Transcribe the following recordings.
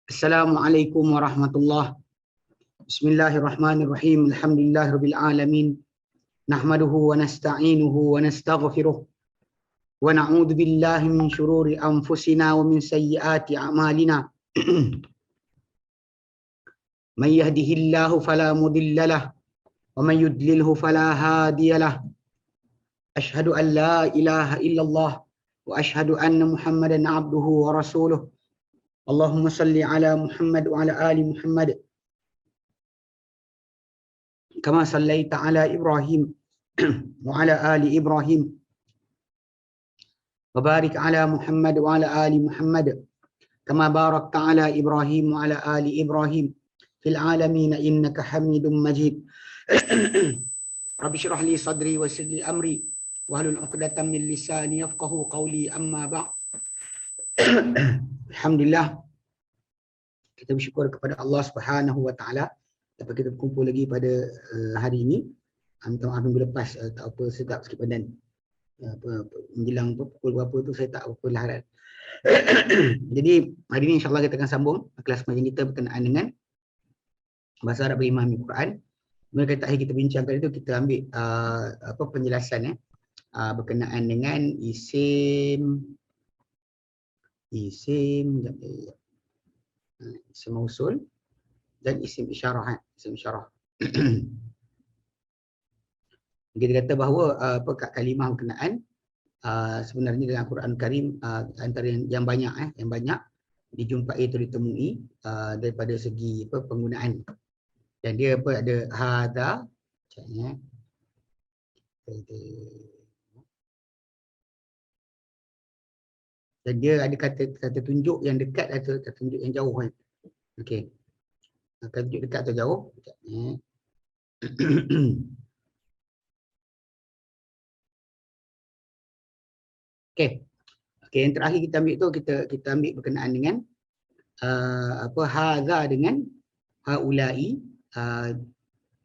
Assalamualaikum warahmatullahi. Bismillahirrahmanirrahim. Alhamdulillahirabbil alamin. Nahmaduhu wa nasta'inuhu wa nastaghfiruh. Wa na'udzu billahi min shururi anfusina wa min sayyiati a'malina. Man yahdihillahu fala mudilla lahu wa man yudlilhu fala hadiya lahu. Ashhadu an la ilaha illallah wa ashhadu anna Muhammadan 'abduhu wa rasuluh. Allahumma salli ala Muhammad wa ala ali Muhammad kama sallaita ala Ibrahim wa ala ali Ibrahim wa barik ala Muhammad wa ala ali Muhammad kama barakta ala Ibrahim wa ala ali Ibrahim fil alamin innaka Hamidum Majid. Rabbi shrah li sadri wa yassir li amri wahlul 'uqdatam min lisani yafqahu qawli, amma ba'd. Alhamdulillah, kita bersyukur kepada Allah Subhanahu wa taala dapat kita berkumpul lagi pada hari ini. Minta maaf minggu lepas tak apa, saya tak sikit badan. Menjelang pukul berapa tu saya tak apa larat. Jadi hari ini insya-Allah kita akan sambung kelas pengajian kita berkenaan dengan bahasa Arab memahami Quran. Mula kata kita bincangkan itu, kita ambil penjelasan berkenaan dengan isim mausul dan isim isyarah. Isim isyarah. Kita kata bahawa kalimah berkenaan sebenarnya dalam Quran Karim antara yang banyak dijumpai atau ditemui daripada segi penggunaan. Dan dia ada hadza, macamnya dan dia ada kata tunjuk yang dekat atau kata tunjuk yang jauh kan. Okey. Kata tunjuk dekat atau jauh. Okey. Okey, yang terakhir kita ambil tu kita ambil berkenaan dengan hadza dengan haula'i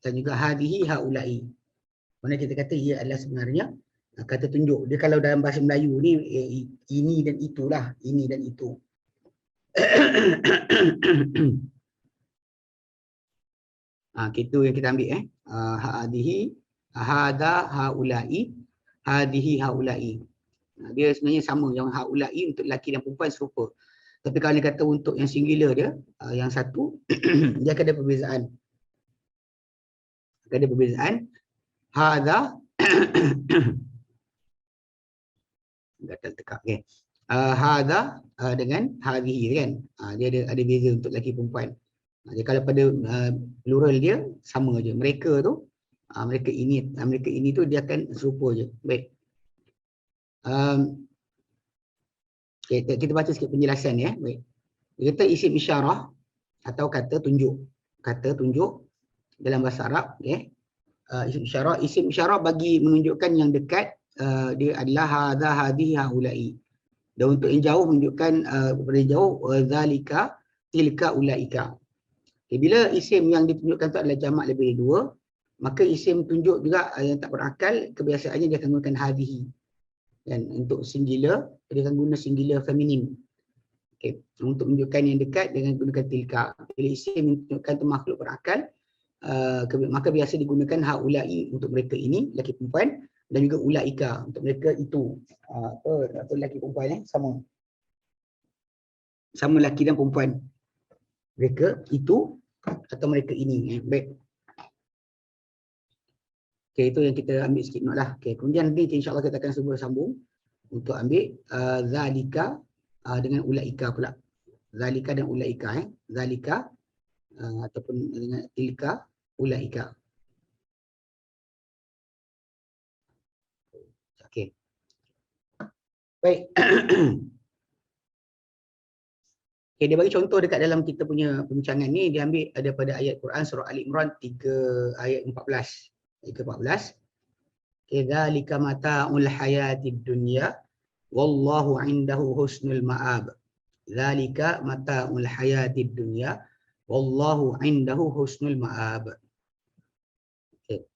dan juga hadhihi haula'i. Mana kita kata ia adalah sebenarnya kata tunjuk. Dia kalau dalam bahasa Melayu ni ini dan itulah, ini dan itu. Itu yang kita ambil hadhihi, hadza, haula'i, hadhihi, haula'i. Dia sebenarnya sama, yang haula'i untuk lelaki dan perempuan serupa. Tapi kalau dia kata untuk yang singular dia, yang satu dia akan ada perbezaan. Akan ada perbezaan. Hadza gatal tekak. Okey. Hadza dengan hadhihi kan. Dia ada beza untuk lelaki perempuan. Jadi kalau pada plural dia sama je. Mereka tu mereka ini tu dia akan serupa je. Baik. Kita baca sikit penjelasan ya. Baik. Dia kata isim isyarah atau kata tunjuk. Kata tunjuk dalam bahasa Arab, okey. Isim isyarah bagi menunjukkan yang dekat dia adalah hadza, hadhihi, haula'i. Dan untuk yang jauh menunjukkan kepada jauh zalika, tilka, ulaika. Okay, bila isim yang ditunjukkan tu adalah jamak lebih dari dua, maka isim tunjuk juga yang tak berakal kebiasaannya dia akan gunakan hadhihi. Dan untuk singular dia akan guna singular feminin. Okay. Untuk menunjukkan yang dekat dengan gunakan tilka. Bila isim menunjukkan tu makhluk berakal, maka biasa digunakan haula'i untuk mereka ini, lelaki perempuan, dan juga ulaika untuk mereka itu. Lelaki perempuan sama lelaki dan perempuan. Mereka itu atau mereka ini. Baik. Okey, itu yang kita ambil sikit note lah. Okey, kemudian nanti insya-Allah kita akan sambung untuk ambil zalika dengan ulaika pula. Zalika dan ulaika Zalika ataupun dengan tilka, ulaika. Okey. Baik. Okay, dia bagi contoh dekat dalam kita punya perbincangan ni, dia ambil daripada ayat Quran surah Ali Imran 3 ayat 14. Ayat 14. Kadzalika mata'ul hayatid dunya wallahu 'indahu husnul ma'ab. Dzalika mata'ul hayatid dunya wallahu 'indahu husnul ma'ab. Okey.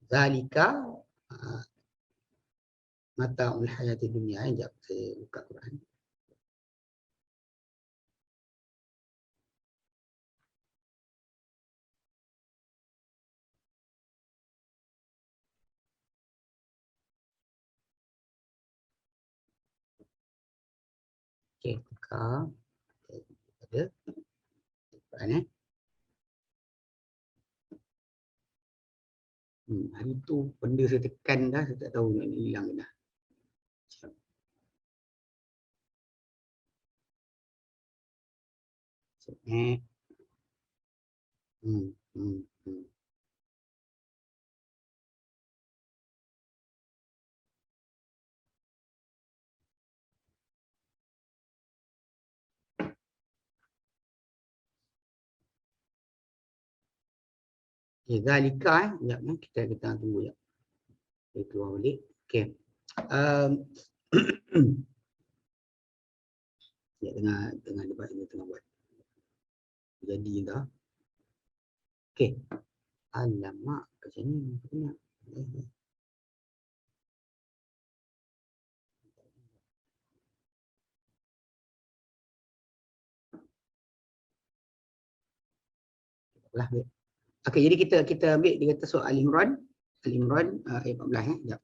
Dzalika mata'ul hayatid dunya. Sekejap saya buka Quran. Okey, tukar. Ada. Tukaran hari tu benda saya tekan dah, saya tak tahu nak hilang ke dah. Submit. Hmm, hmm, hmm. Okay, Zalika sekejap kita tunggu sekejap. Saya keluar balik. Okey. Ya, tengah debat ini tengah buat. Jadi dah. Okey. Alamak, kat sini kena. Lah. Okey, jadi kita ambil dia kata soal Al-Imran. Al-Imran ayat 14 Sekejap.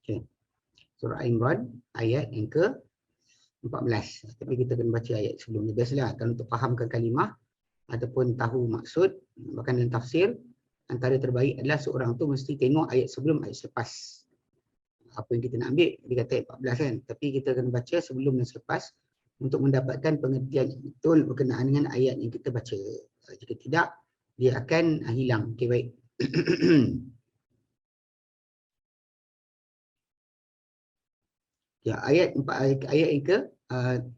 Okey. Surah Al-Imran ayat yang ke-14. Tapi kita kena baca ayat sebelumnya. Biasalah kalau untuk fahamkan kalimah ataupun tahu maksud, bahkan dalam tafsir, antara terbaik adalah seorang tu mesti tengok ayat sebelum, ayat selepas. Apa yang kita nak ambil, dia kata ayat 14 kan. Tapi kita kena baca sebelum dan selepas untuk mendapatkan pengertian yang betul berkenaan dengan ayat yang kita baca. Jika tidak, dia akan hilang. Okey, baik. Ya, ayat yang ke 14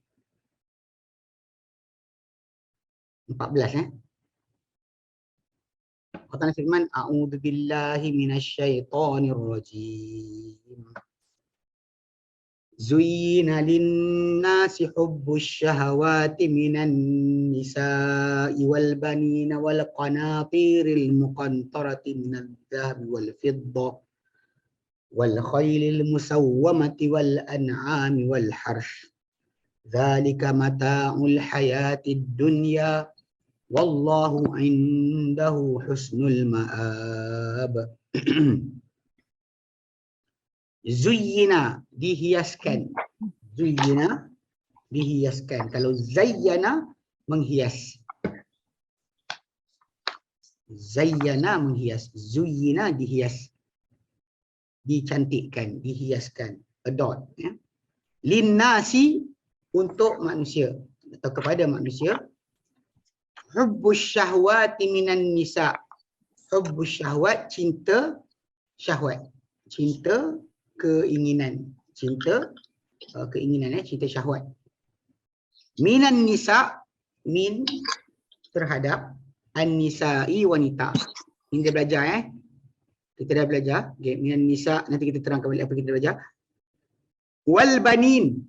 Allah firman, a'udzu billahi minasyaitonir rajim. Zuyyina lin-nasi hubbus syahawati minan nisa'i wal banina wal qanatiril muqantarati minadh dhahabi wal fiddah wal khaylil musawwamati wal an'ami wal harth. Dzalika mata'ul hayatid dunya wallahu indahu husnul ma'ab. Zuyyina, dihiaskan. Zuyyina, dihiaskan. Kalau zayyana, menghias. Zayyana, menghias. Zuyyina, dihias. Dicantikkan, dihiaskan. Adorn. Ya. Linnasi, untuk manusia. Atau kepada manusia. Hubbus syahwati minan nisa. Hubbus syahwat, cinta syahwat. Cinta keinginan. Cinta keinginan, cinta syahwat. Minan nisa, min terhadap an-nisa'i wanita. Ini kita belajar Kita dah belajar. Okay. Minan nisa, nanti kita terangkan balik apa kita belajar. Wal banin,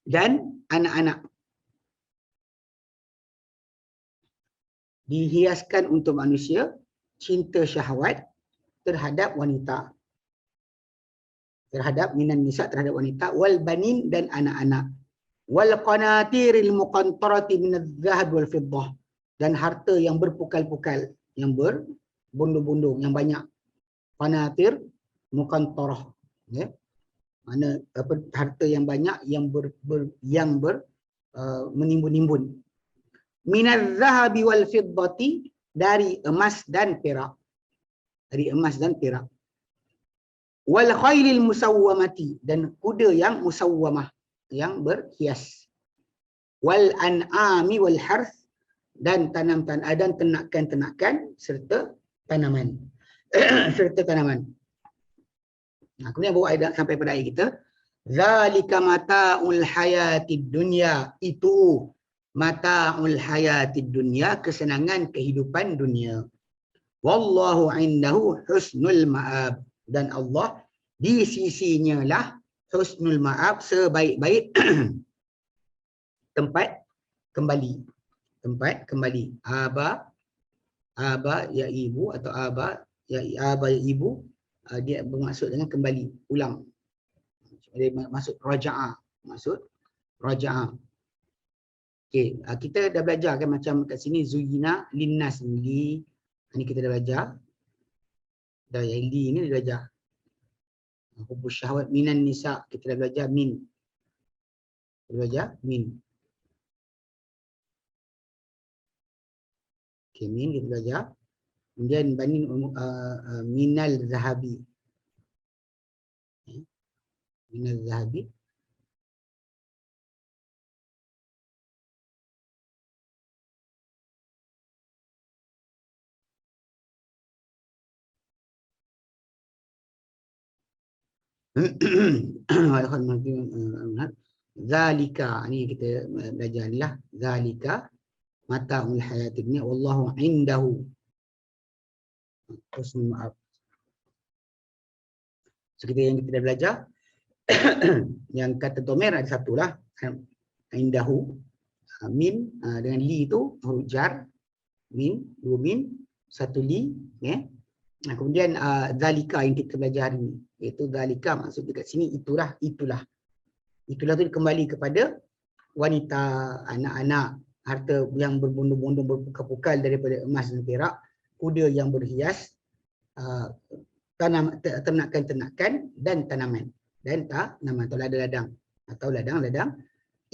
dan anak-anak. Dihiaskan untuk manusia cinta syahwat terhadap wanita. Terhadap minan nisa, terhadap wanita. Wal banin, dan anak-anak. Wal qanatiril muqantarati minadh dhahab wal fiddah, dan harta yang berpukal-pukal, yang berbundung-bundung, yang banyak. Qanatir muqantarah, ya. Mana apa, harta yang banyak yang menimbun-nimbun. Minadh dhahabi wal fiddati, dari emas dan perak. Dari emas dan perak. Wal khailil musawwamati, dan kuda yang musawwamah, yang berhias. Wal an'ami wal harth, dan dan ternakan-ternakan serta tanaman. Serta tanaman. Nah, kemudian bawa ayat sampai pada ayat kita. Zalika mata'ul hayatid dunya, itu mata'ul hayatid dunya, kesenangan kehidupan dunia. Wallahu indahu husnul ma'ab, dan Allah di sisinya lah husnul ma'ab, sebaik-baik tempat kembali. Tempat kembali. aba ya ibu atau aba ya ibu, dia bermaksud dengan kembali, ulang. Dia maksud raja'ah, maksud raja'ah. Okey, kita dah belajar kan macam kat sini zuyina linnas li. Ini kita dah belajar. Dah yang li ni dah belajar. Hubbu syahwat minan nisa, kita dah belajar min. Kita belajar min. Okey, min kita belajar. Kemudian banin minal zahabi. Minal zahabi. Zalika, ni kita belajar ni lah. Zalika mata'ul hayatid dunya wallahu indahu husnul ma'ab. So yang kita dah belajar yang kata domer ada satu lah, indahu, min dengan li tu huruf jar, min, dua min, satu li, kemudian zalika yang kita belajar hari ni, iaitu zalika maksud dekat sini itulah tu kembali kepada wanita, anak-anak, harta yang berbondong-bondong berpukal-pukal daripada emas dan perak, kuda yang berhias, ternakan-ternakan dan tanaman atau ladang-ladang.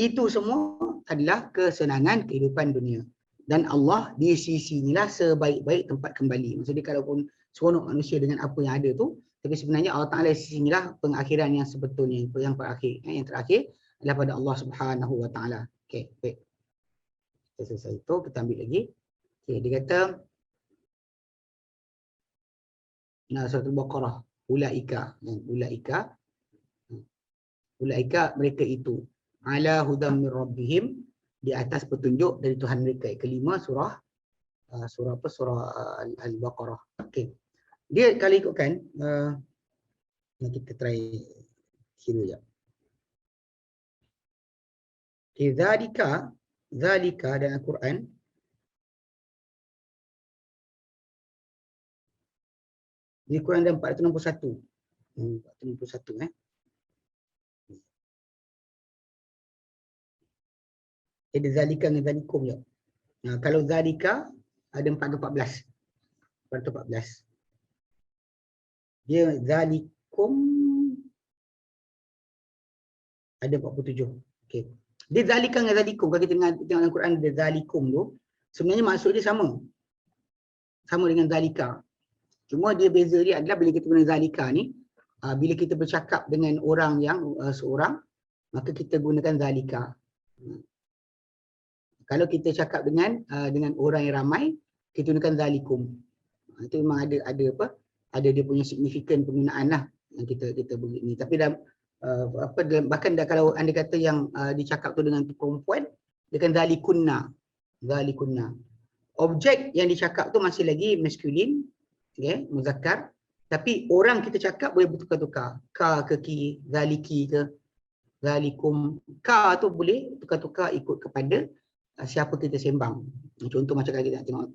Itu semua adalah kesenangan kehidupan dunia. Dan Allah di sisi inilah sebaik-baik tempat kembali. Maksudnya kalaupun seronok manusia dengan apa yang ada tu, tapi sebenarnya Allah Ta'ala di sisi inilah pengakhiran yang sebetulnya, yang terakhir adalah pada Allah Subhanahu Wa Ta'ala. Okey, baik. Kita selesai itu, kita ambil lagi. Okey, dia kata surah Al-Baqarah, ulaika mereka itu ala hudam min rabbihim, di atas petunjuk dari Tuhan mereka. Kelima surah Al-Baqarah. Okey. Dia kalau ikutkan kita try kira jap. Okay, zalika dalam Al-Quran di Quran ada 461. 461 Ada zalika dengan zalikum je. Kalau zalika ada 414. 414. Dia zalikum ada 47. Okey. Dia zalika dengan zalikum, kalau kita tengok dalam Quran ada zalikum tu, sebenarnya maksud dia sama. Sama dengan zalika. Cuma dia beza dia adalah bila kita guna zalika ni, bila kita bercakap dengan orang yang seorang, maka kita gunakan zalika. Kalau kita cakap dengan orang yang ramai, kita gunakan zalikum. Itu memang ada apa? Ada dia punya signifikan penggunaan lah yang kita beri ni. Tapi bahkan kalau anda kata yang dicakap tu dengan perempuan, dia kan zalikunna. Objek yang dicakap tu masih lagi maskulin, okay, muzakkar, tapi orang kita cakap boleh bertukar-tukar. Ka ke ki, zaliki ke, zalikum. Ka tu boleh tukar-tukar ikut kepada siapa kita sembang. Contoh macam kalau kita nak tengok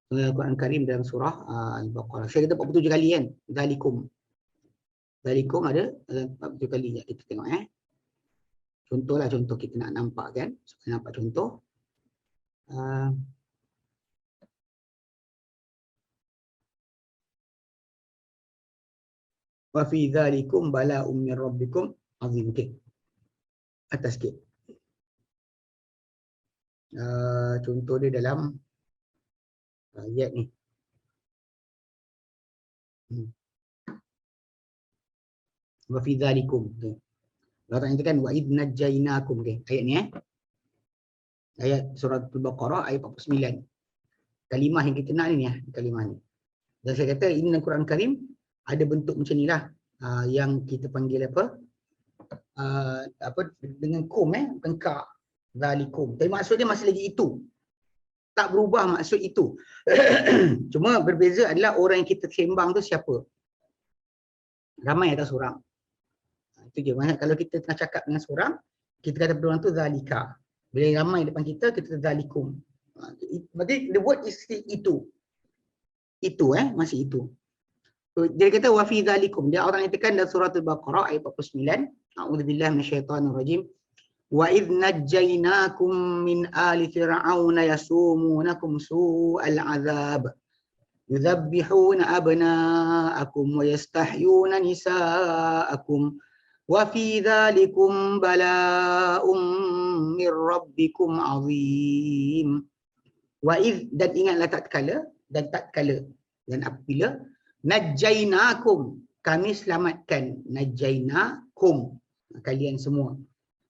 Al-Quran Karim dalam surah Al-Baqarah. Saya kata 47 kali kan, zalikum. Zalikum ada 47 kali. Kita tengok contoh kita nak nampak kan. Supaya nampak contoh. Wa fi dzalikum bala'um min rabbikum azim. Okey. Atas sikit. Contoh dia dalam ayat ni. Wa fi dzalikum. Allah Ta'ala nyatakan wa idh najjaynakum. Ayat ni ayat surah Al-Baqarah ayat 49. Kalimah yang kita nak ni kalimah ni. Dan saya kata ini dalam Quran Karim ada bentuk macam ni lah, yang kita panggil dengan kum bukan ka, zalikum. Tapi maksud dia masih lagi itu. Tak berubah maksud itu. Cuma berbeza adalah orang yang kita sembang tu siapa. Ramai atau seorang. Itu je. Maksudnya kalau kita tengah cakap dengan seorang, kita kata pada orang tu zalika. Bila ramai depan kita, kita zalikum. Berarti the word is still itu. Itu masih itu. Dia kata wa fi dzalikum. Dia orang nyatakan dalam surah Al-Baqarah ayat 49. A'udzubillahi minasyaitonirrajim. Wa idz najjaynakum min ali fir'auna yasumunakum su'al 'adzab. Yudzabbihuna abna'akum wa yastahyuna nisa'akum. Wa fi dzalikum bala'um mir rabbikum 'azim. Wa idz, dan ingatlah tatkala dan apabila najjainakum, kami selamatkan, najjainakum, kalian semua,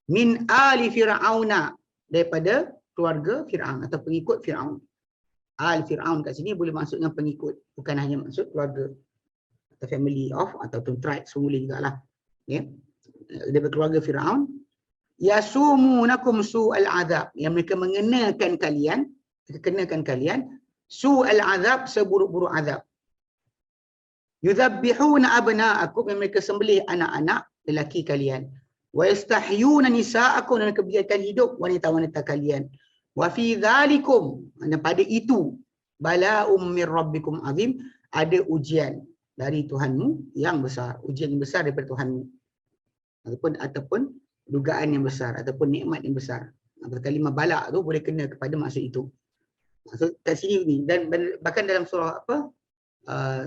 min ali fir'auna, daripada keluarga Fir'aun atau pengikut Fir'aun. Al Fir'aun kat sini boleh maksud dengan pengikut, bukan hanya maksud keluarga atau family of ataupun tribe, semua boleh jugalah. Daripada keluarga Fir'aun, yasumunakum su'al azab, yang mereka mengenakan kalian su'al azab, seburuk-buruk azab. Yudzabbihuna abna'akum, yang mereka sembelih anak-anak lelaki kalian. Wa yastahyuna nisa'akum, dan mereka biarkan hidup wanita-wanita kalian. Wa fi dzalikum, dan pada itu, bala'um mir rabbikum azim, ada ujian dari Tuhanmu yang besar, ujian yang besar daripada Tuhanmu. Ataupun dugaan yang besar, ataupun nikmat yang besar. Kalimah bala' tu boleh kena kepada maksud itu. Maksud kat sini ni, dan bahkan dalam surah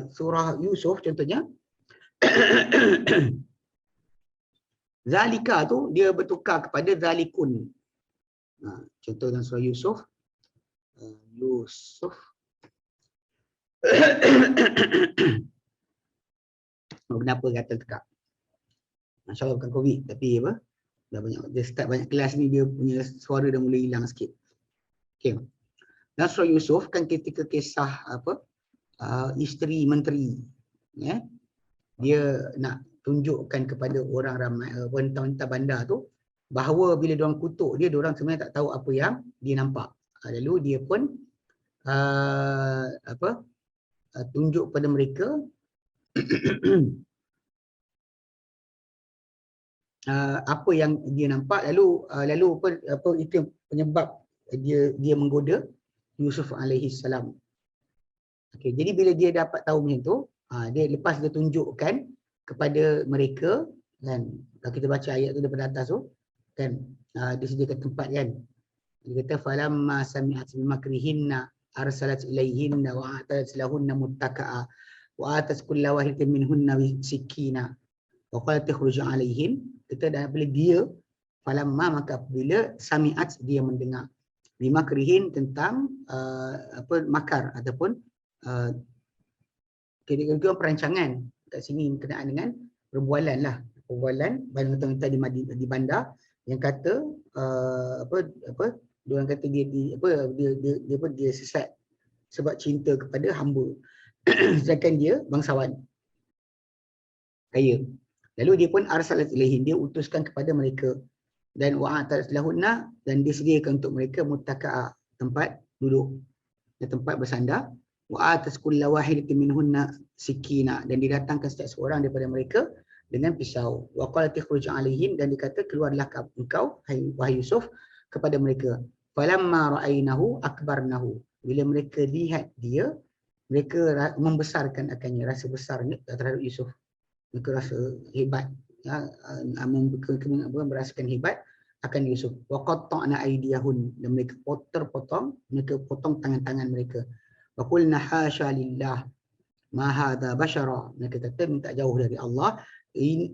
surah Yusuf contohnya, zalika tu dia bertukar kepada zalikun. Contoh dalam surah Yusuf, kenapa kata tekak? Masya-Allah bukan COVID, tapi apa? Dia start banyak kelas ni, dia punya suara dah mula hilang sikit. Okey. Dalam surah Yusuf kan ketika kisah isteri menteri, dia nak tunjukkan kepada orang ramai, wanita-wanita bandar tu, bahawa bila diorang kutuk dia, diorang sebenarnya tak tahu apa yang dia nampak. Lalu dia pun tunjuk pada mereka apa yang dia nampak, lalu apa itu penyebab dia menggoda Yusuf alaihi salam. Okey, jadi bila dia dapat tahu macam tu, dia lepas dia tunjukkan kepada mereka, kan, kalau kita baca ayat tu daripada atas tu, kan, dia sediakan tempat, kan. Dia kata falamma sami'at bimakrihinna arsalat ilaihinna wa atat lahunna muttaka'a wa atat kullu wahidatin minhunna sikina wa qalat takhruj alaihim. Kita dah bila dia falamma, maka apabila sami'at, dia mendengar, bimakrihin, tentang makar ataupun kira-kira perancangan. Kat sini berkenaan dengan perbualan lah, perbualan wanita-wanita di bandar yang kata dia orang kata dia sesat sebab cinta kepada hamba sedangkan dia bangsawan kaya. Lalu dia pun arsalat ilaihin, dia utuskan kepada mereka, dan wa'atat lahunna, dan disediakan untuk mereka muttaka'a, tempat duduk dan tempat bersandar, wa'atat kullu wahidatin minhunna sikina, dan didatangkan setiap seorang daripada mereka dengan pisau. Wa qalat ikhruj alaihim, dan dikata keluarlah engkau wahai Yusuf kepada mereka. Falamma ra'ainahu akbarnahu, bila mereka lihat dia, mereka membesarkan akannya, rasa besarnya terhadap Yusuf. Mereka rasa hebat, merasakan hebat akan Yusuf. Wa qatta'na aydiyahun, dan mereka potong tangan-tangan mereka. Wa qulna hasya lillah ma hadza bashara, mereka kata minta jauh dari Allah,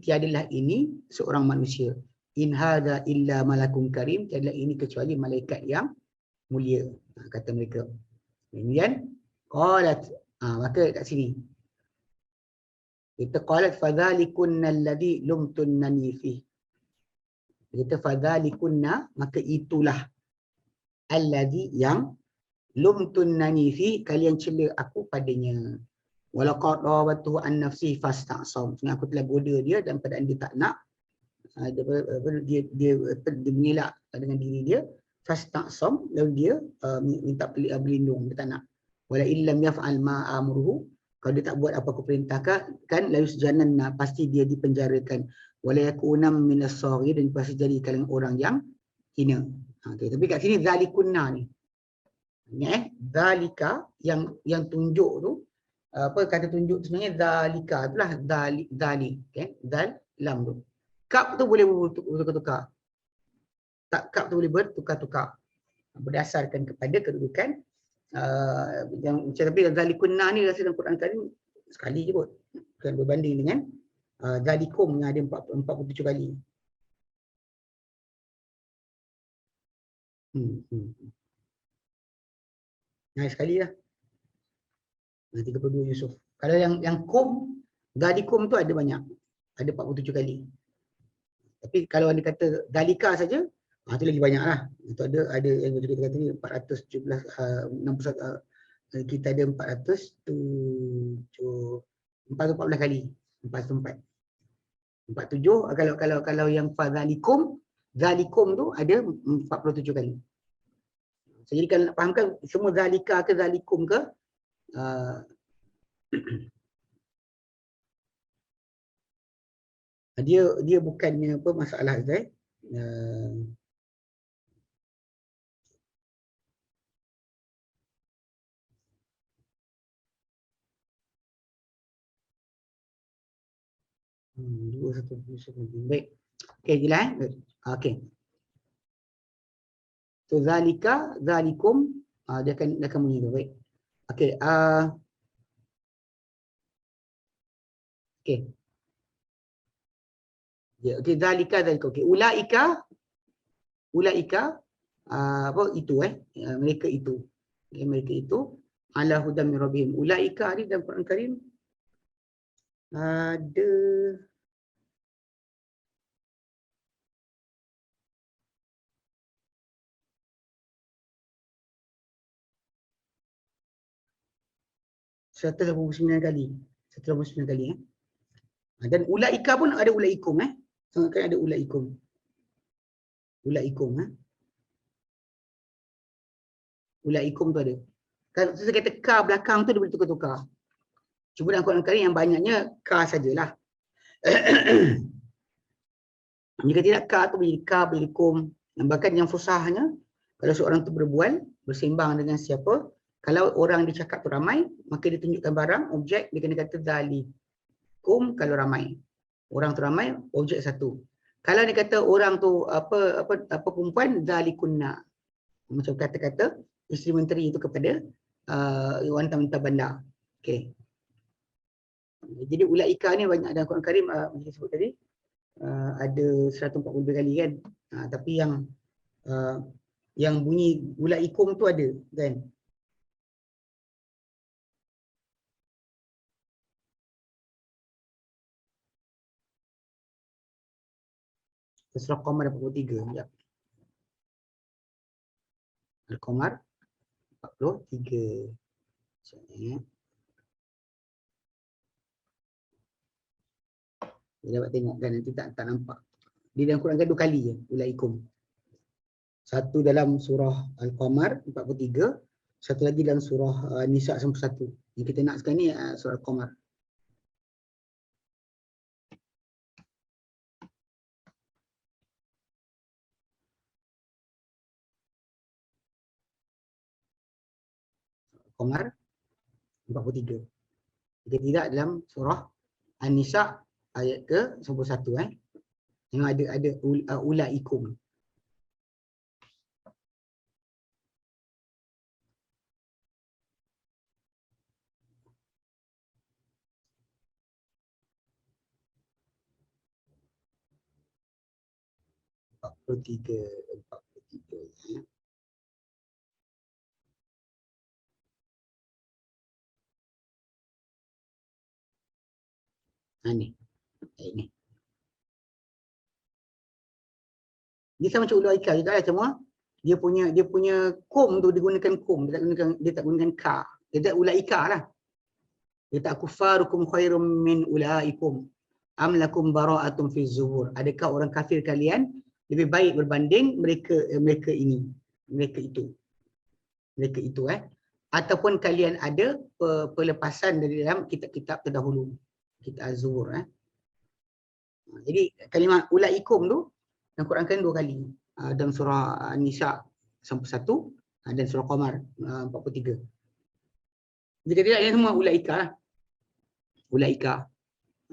tiadalah ini seorang manusia. In hadza illa malakun karim, tiadalah ini kecuali malaikat yang mulia, kata mereka. Kemudian qalat, maka kat sini kita qalat fadzalikunna alladhi lumtunnani fi, kita fadzalikunna, maka itulah alladhi, yang lumtunnani fi, kalian cela aku padanya. Walaqad rawatuhu an nafsi fasta'sam, aku telah goda dia dan padahal dia tak nak, dia mengelak dengan diri dia, fasta'sam, lalu dia minta berlindung, dia tak nak. Wala illam yaf'al ma amruhu, kalau dia tak buat apa aku perintahkan, kan, lalu sejananna, pasti dia dipenjarakan. Wala yakunam minas saghir, dan pasti jadi kalangan orang yang hina. Okay, tapi kat sini zalikunna ni, Ingat zalika yang tunjuk tu, apa kata tunjuk tu sebenarnya zalika itulah zali, okey, zal lam tu. Kap tu boleh bertukar-tukar. Tak, kap tu boleh bertukar-tukar berdasarkan kepada kedudukan yang macam, tapi zalikunna ni rasa dalam Quran Karim sekali je kot. Bukan berbanding dengan zalikum yang ada 47 kali. Nah, sekali lah. 32 Yusuf. Kalau yang kum, zalikum tu ada banyak. Ada 47 kali. Tapi kalau anda kata zalika saja, tu lagi banyak lah. Itu ada yang kita kata ni 417, 61, kita ada 414 kali. 404. 47, kalau yang fadzalikum, zalikum tu ada 47 kali. Jadi kalau nak fahamkan semua zalika ke zalikum ke, dia bukannya apa masalah Zai. Dua satu baik. Okey, jelas okey. So zalika, zalikum, dia akan bunyi tu. Baik. Okey, okey. Ya, okey, zalika. Okey, ulaika apa itu mereka itu. Okay, mereka itu ala hudam min rabbihim. Ulaika ni dalam Quran Karim ada sembilan kali. 189 kali dan ulaika pun ada ulaikum Sangat kan ada ulaikum. Ulaikum Ulaikum tu ada. Kalau saya kata ka belakang tu dia boleh tukar-tukar. Cuma dalam Quran Karim yang banyaknya ka sajalah. Jika tidak ka tu boleh ka, boleh kum. Bahkan yang fusahnya, kalau seorang tu berbual, bersembang dengan siapa, kalau orang dia cakap tu ramai, maka dia tunjukkan barang, objek, dia kena kata zalikum kalau ramai. Orang tu ramai, objek satu. Kalau dia kata orang tu apa perempuan, zalikunna. Macam kata-kata isteri menteri itu kepada wanita-wanita bandar. Okey. Jadi ulaika ni banyak dalam Quran Karim, macam sebut tadi, ada 140 kali kan. Tapi yang bunyi ulaikum tu ada kan. Surah Qamar 43. Sekejap. Al-Qamar 43. Sekejap. Dia dapat tengok kan, nanti tak nampak. Di dalam Quran kan 2 kali je, ulaikum. Satu dalam surah Al-Qamar 43, satu lagi dalam surah Nisa 91. Yang kita nak sekarang ni surah Al-Qamar. Qamar 43. Jika tidak dalam surah An-Nisa ayat ke 91 yang ada ulaikum. Empat puluh tiga. Ni. Ini. Dia sama macam ulaika juga lah, cuma dia punya kum tu digunakan kum, dia tak gunakan ka. Dia tak ulaika lah. Dia tak kufarukum khairum min ulaikum am lakum bara'atun fi zuhur. Adakah orang kafir kalian lebih baik berbanding mereka ini, mereka itu. Mereka itu ataupun kalian ada pelepasan dari dalam kitab-kitab terdahulu. Kitab Az-Zuhur Jadi kalimat ulaikum tu dalam Quran kan 2 kali. Dalam surah An-Nisa 1, Dan surah Qamar 43. Jika tidak, yang semua ulaika lah. Ulaika.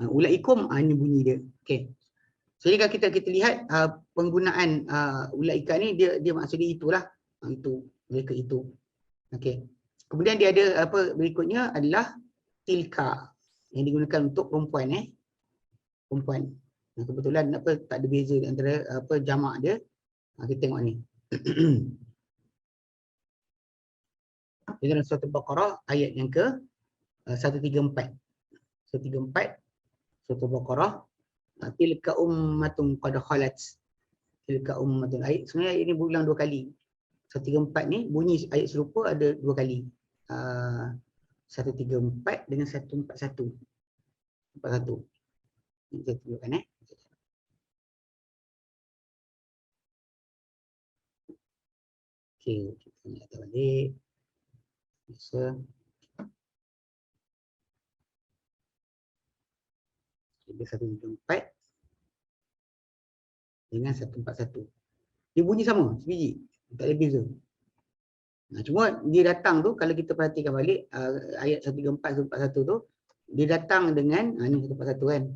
Ulaikum ini bunyi dia. Okey. Jadi kalau kita lihat penggunaan ulaika ni dia maksudnya itulah. Itu, mereka itu. Okey. Kemudian dia ada apa berikutnya adalah tilka yang digunakan untuk perempuan perempuan. Kebetulan apa tak ada beza antara apa jamak dia. Kita tengok ni. Di dalam surah Al-Baqarah ayat yang ke 134. 134 surah Al-Baqarah, tilka ummatun qad khalat. Tilka ummatun, ayat sebenarnya ini berulang 2 kali. 134 ni bunyi ayat serupa ada 2 kali. 134 dengan 141. 41. Ini saya tunjukkan Okey, kita lihat balik. Bisa. Dia 134 dengan 141. Dia bunyi sama, sebiji. Tak ada beza. Cuma dia datang tu, kalau kita perhatikan balik ayat 134, 141 tu, dia datang dengan, ni 141 kan.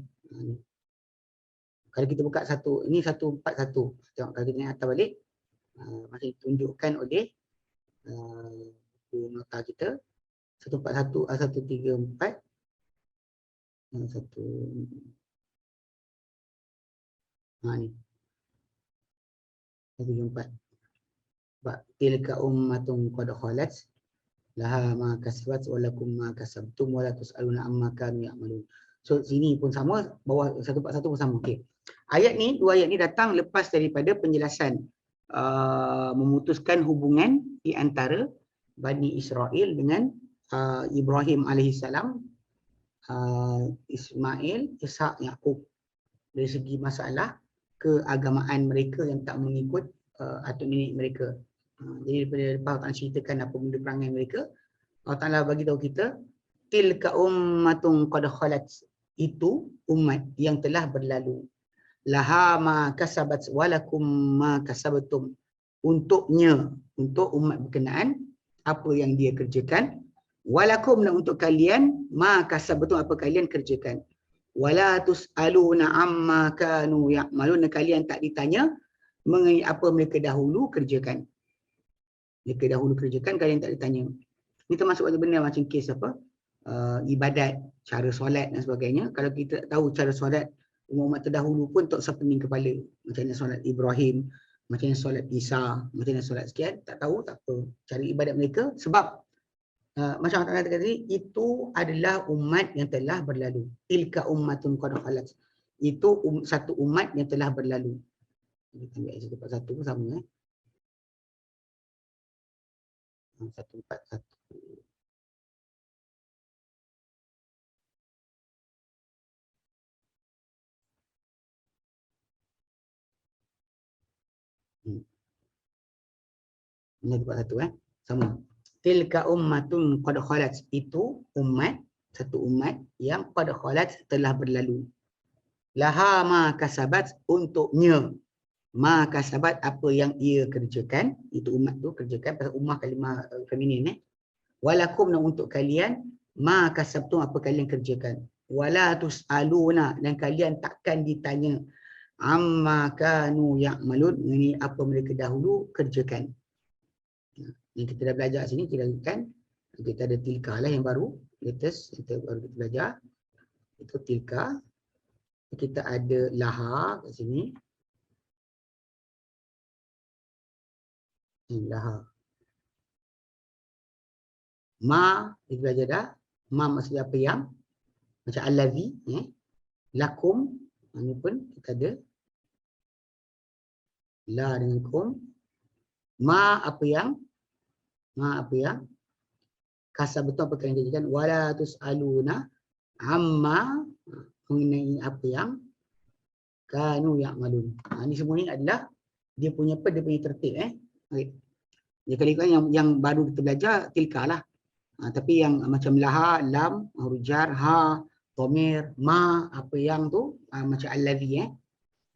Kalau kita buka satu, ini 141. Tengok kalau kita naik atas balik, masih ditunjukkan oleh nota kita. 141, 134, 1, ni 134. Sebab tilka ummatun qad khalat laha ma kasabat wa lakum ma kasabtum wa la tusaluna amma kanu ya'malun. So sini pun sama, bawah 141 pun sama. Okey. Ayat ni, dua ayat ni datang lepas daripada penjelasan memutuskan hubungan di antara Bani Israel dengan Ibrahim alaihissalam, Ismail, Ishak, Yaqub, dari segi masalah keagamaan mereka yang tak mengikut atuk nenek mereka. Jadi daripada Allah Ta'ala ceritakan apa benda perangai mereka, Allah Ta'ala bagi tahu kita, tilka ummatun qad khalat, itu umat yang telah berlalu. Laha ma kasabat walakum ma kasabtum, untuknya, untuk umat berkenaan apa yang dia kerjakan, walakum, dan untuk kalian ma kasabtum, apa kalian kerjakan, wala tusaluna amma kanu ya'malun, kalian tak ditanya mengenai apa mereka dahulu kerjakan. Mereka dahulu kerjakan, kalian tak ditanya. Ini termasuk benda macam kes apa? Ibadat, cara solat dan sebagainya. Kalau kita tahu cara solat umat terdahulu pun tak sepening kepala. Macam mana solat Ibrahim, macam mana solat Isa, macam mana solat sekian, tak tahu, tak apa. Cara ibadat mereka, sebab macam Allah kata tadi, itu adalah umat yang telah berlalu. Tilka ummatun qad khalat. Itu satu umat yang telah berlalu. Kita ambil ayat 141 pun sama 141. Ini 141 sama. Tilka ummatun qad khalat, itu umat, satu umat yang qad khalat, telah berlalu. Laha ma kasabat, untuknya ma kasabat, apa yang ia kerjakan, itu umat tu kerjakan, pasal ummah kalimah feminin walakum, dan untuk kalian ma kasabtum, apa kalian kerjakan, wala tusaluna, dan kalian takkan ditanya amma kanu ya'malun, ini apa mereka dahulu kerjakan. Yang kita dah belajar sini, kita kan kita ada tilka lah yang baru, latest kita baru kita belajar, itu tilka. Kita ada laha kat sini, laha. Ma kita belajar dah, ma maksudnya apa yang, macam allazi, lakum, ini pun kita ada la dengan kum. Ma apa yang, kasar betul apa kalian kerjakan, wala tusaluna amma, mengenai apa yang kanu ya'malun. Ini semua ni adalah dia punya apa, dia punya tertib okay. Dia kali-kali yang baru kita belajar tilka lah. Tapi yang macam laha, lam, huruf jar, ha, dhamir, ma, apa yang tu macam allazi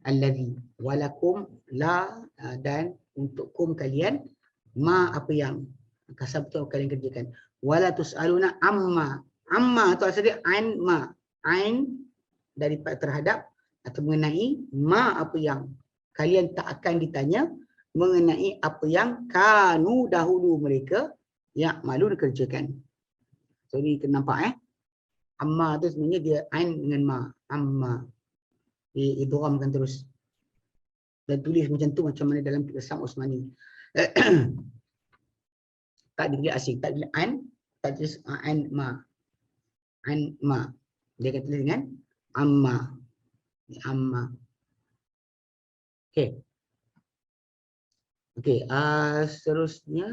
allazi, walakum, la, dan untukkum kalian, Ma apa yang kasabtu kalian kerjakan. Wala tus'aluna amma. Amma tu asal dia ain ma. Ain daripada terhadap atau mengenai ma apa yang kalian tak akan ditanya mengenai apa yang kanu dahulu mereka yang malu dikerjakan. So ni kena nampak amma tu sebenarnya dia ain dengan ma. Amma. Idghamkan terus. Dan tulis macam tu macam mana dalam Sam Osmani. Tak ditulis asing, tak ditulis an, tak tulis an ma. An ma. Dia akan tulis dengan amma. Amma. Okey. Okey, seterusnya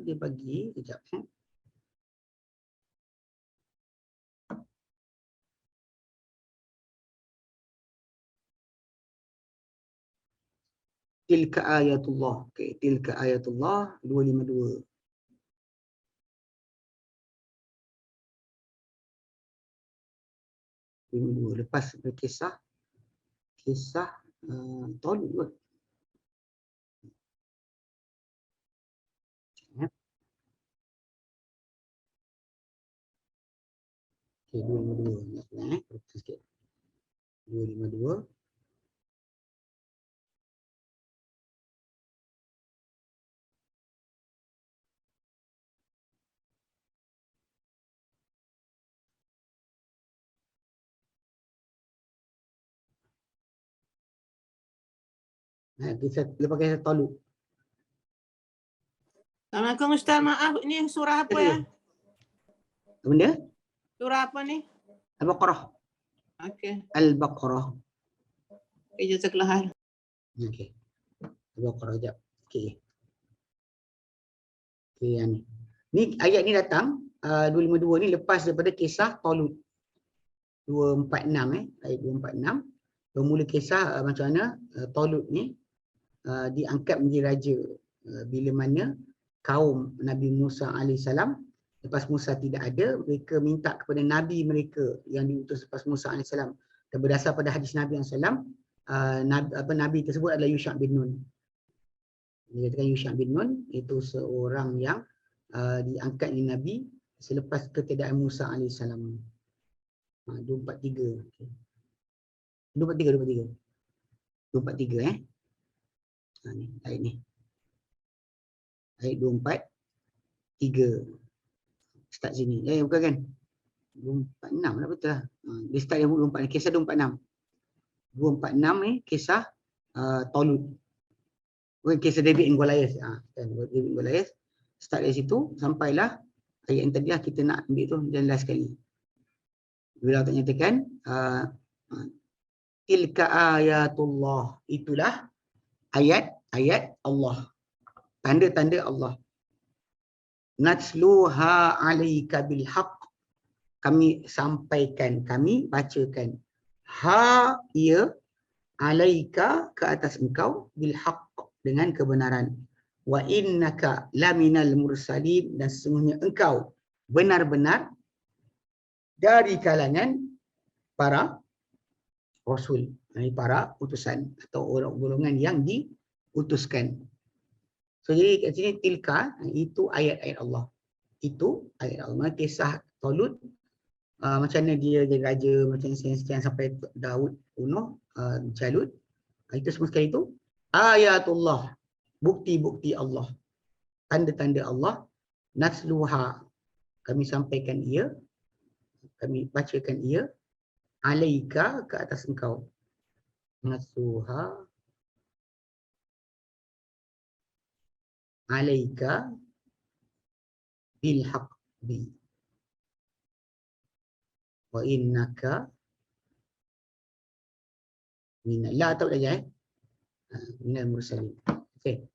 dia bagi kejap. Tilka ayatullah. Okey, tilka ayatullah 252. Lepas kisah Talut kot. Okey, 252. Sikit. 252. Lepas kisah Talut. Assalamualaikum Ustaz, maaf ini surah apa ya? Apa benda? Surah apa ni? Al-Baqarah. Okey. Al-Baqarah. Okey, jazakallah. Okey. Al-Baqarah sekejap. Okey. Okey, yang ni. Ni ayat ni datang 252 ni lepas daripada kisah Talut. 246 ayat 246. Bermula kisah macam mana Talut ni diangkat menjadi raja bila mana kaum Nabi Musa AS lepas Musa tidak ada, mereka minta kepada Nabi mereka yang diutus lepas Musa AS, dan berdasar pada hadis Nabi SAW, Nabi tersebut adalah Yusha' bin Nun. Dikatakan Yusha' bin Nun itu seorang yang diangkat oleh Nabi selepas ketiadaan Musa AS. 243. 243 ni ayat ni. Ayat 243. Start sini. Bukan kan? 246 lah betul lah. Dia start yang 246. Kisah 246. 246 ni kisah Talut. Bukan kisah David and Goliath. David and Goliath. Start dari situ sampailah ayat yang tadi lah kita nak ambil tu dan last sekali. Bila Allah nyatakan tilka ayatullah, itulah ayat-ayat Allah. Tanda-tanda Allah. Natsluha alaika bil haqq, kami sampaikan, kami bacakan. Ha, ia, alaika, ke atas engkau, bil haqq, dengan kebenaran. Wa innaka laminal mursalin, dan sesungguhnya engkau benar-benar dari kalangan para rasul, para utusan atau orang golongan yang diutuskan. So jadi kat sini tilka, itu ayat-ayat Allah. Itu ayat Allah. Kisah Talut, macam mana dia jadi raja, macam yang sampai Daud bunuh Jalut. Itu semua sekali itu ayatullah, bukti-bukti Allah, tanda-tanda Allah. Nasluha, kami sampaikan ia, kami bacakan ia, alaika, ke atas engkau. Nasluha alaika bil haqqi wa innaka minal, la tak belajar minal mursalin. Okey.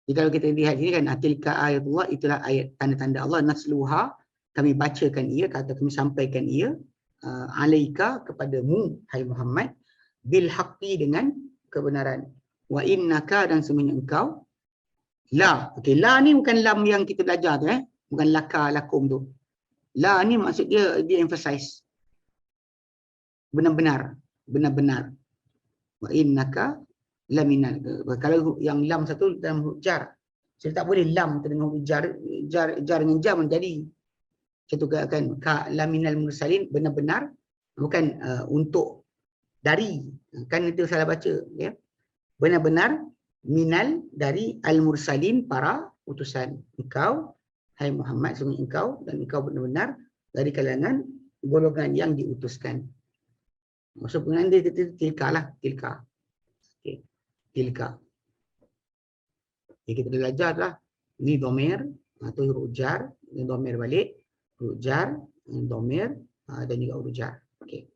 Jadi kalau kita lihat sini kan, tilka ayatullah, itulah ayat tanda-tanda Allah. Nasluha, kami bacakan ia, kata kami sampaikan ia, alaika, kepadamu hai Muhammad, bil haqqi, dengan kebenaran. Wa innaka, dan semuanya engkau, la. Okey, la ni bukan lam yang kita belajar tu bukan laka lakum tu. La ni maksud dia emphasize. Benar-benar, benar-benar. Wa innaka laminal. Kalau yang lam satu dalam huruf jar, So tak boleh lam dengan huruf jar dengan jar menjadi. Contoh kan ka laminal mursalin benar-benar bukan untuk dari. Kan itu salah baca ya. Benar-benar minal dari al-mursalin para utusan. Engkau hai Muhammad sungguh engkau dan engkau benar-benar dari kalangan golongan yang diutuskan. Maksud penggunaan dia tilka lah, tilka. Okay. Tilka. Okay, kita belajar lah. Ini domir atau huruf jar, ini domir balik, huruf jar, ini domir dan juga huruf jar. Okay.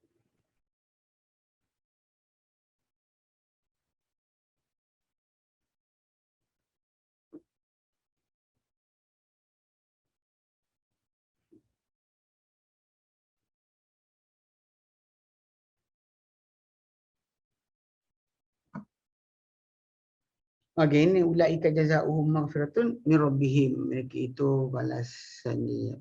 Okey, ini ulaika jazaohum maghfiratun min rabbihim. Mereka itu balasan dia.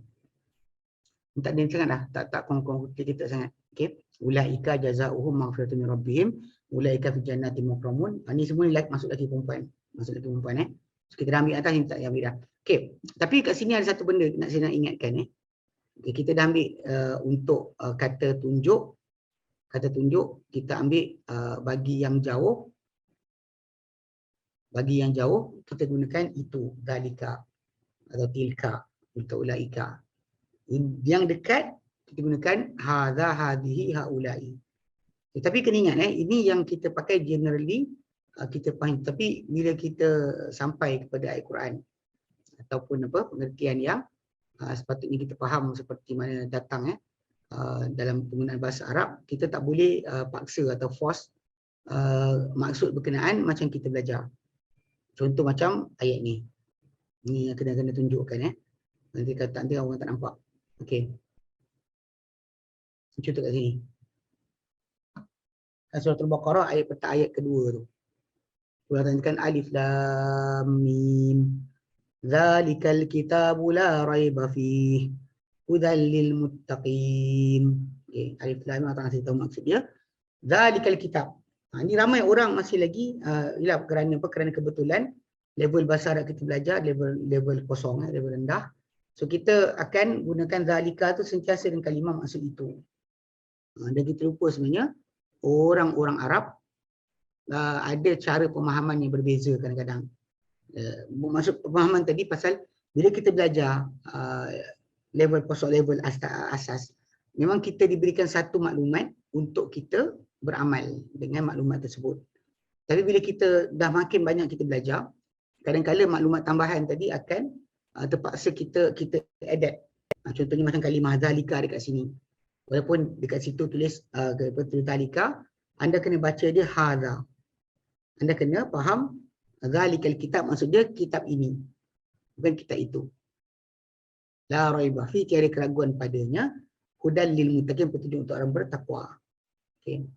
Tak ada sangat dah. Tak kongkong kita sangat. Okey. Ulaika jazaohum maghfiratun min rabbihim. Ulaika fi jannatin mukramun. Ini semua masuk lagi perempuan. Masuk lagi perempuan So, kita dah ambil atas ni tak ambil dah. Okey. Tapi kat sini ada satu benda saya nak ingatkan Okay, kita dah ambil untuk kata tunjuk. Kata tunjuk kita ambil bagi yang jauh. Bagi yang jauh, kita gunakan itu, dalika atau tilka untuk ulaika. Yang dekat, kita gunakan hadha, hadihi, haulai. Tapi kena ingat, ini yang kita pakai generally, kita faham. Tapi bila kita sampai kepada ayat Quran, ataupun pengertian yang sepatutnya kita faham seperti mana datang dalam penggunaan bahasa Arab, kita tak boleh paksa atau force maksud berkenaan macam kita belajar. Contoh macam ayat ni. Ni yang kena tunjukkan Nanti kata nanti orang tak nampak. Okey. Contoh kat sini. Surah Al-Baqarah ayat kedua tu. Allah tanyakan alif lam mim. Zalikal kitabu la raiba fih. Hudal lil muttaqin. Okey, alif lam mim Allah tahu maksud dia. Zalikal kitab. Ini ramai orang masih lagi kerana kebetulan level bahasa Arab kita belajar level kosong, level rendah. So kita akan gunakan zalika tu sentiasa dengan kalimah maksud itu. Dan kita lupa sebenarnya orang-orang Arab ada cara pemahaman yang berbeza kadang-kadang. Maksud pemahaman tadi pasal bila kita belajar level kosong, level asas, memang kita diberikan satu maklumat untuk kita beramal dengan maklumat tersebut. Tapi bila kita dah makin banyak kita belajar, kadang-kadang maklumat tambahan tadi akan terpaksa kita adapt. Contohnya macam kalimah zalika dekat sini. Walaupun dekat situ tulis zalika, anda kena baca dia hadza. Anda kena faham zalikal kitab maksud dia kitab ini. Bukan kitab itu. La raiba fi, tiada keraguan padanya, hudal lil muttaqin, petunjuk untuk orang bertakwa. Okey.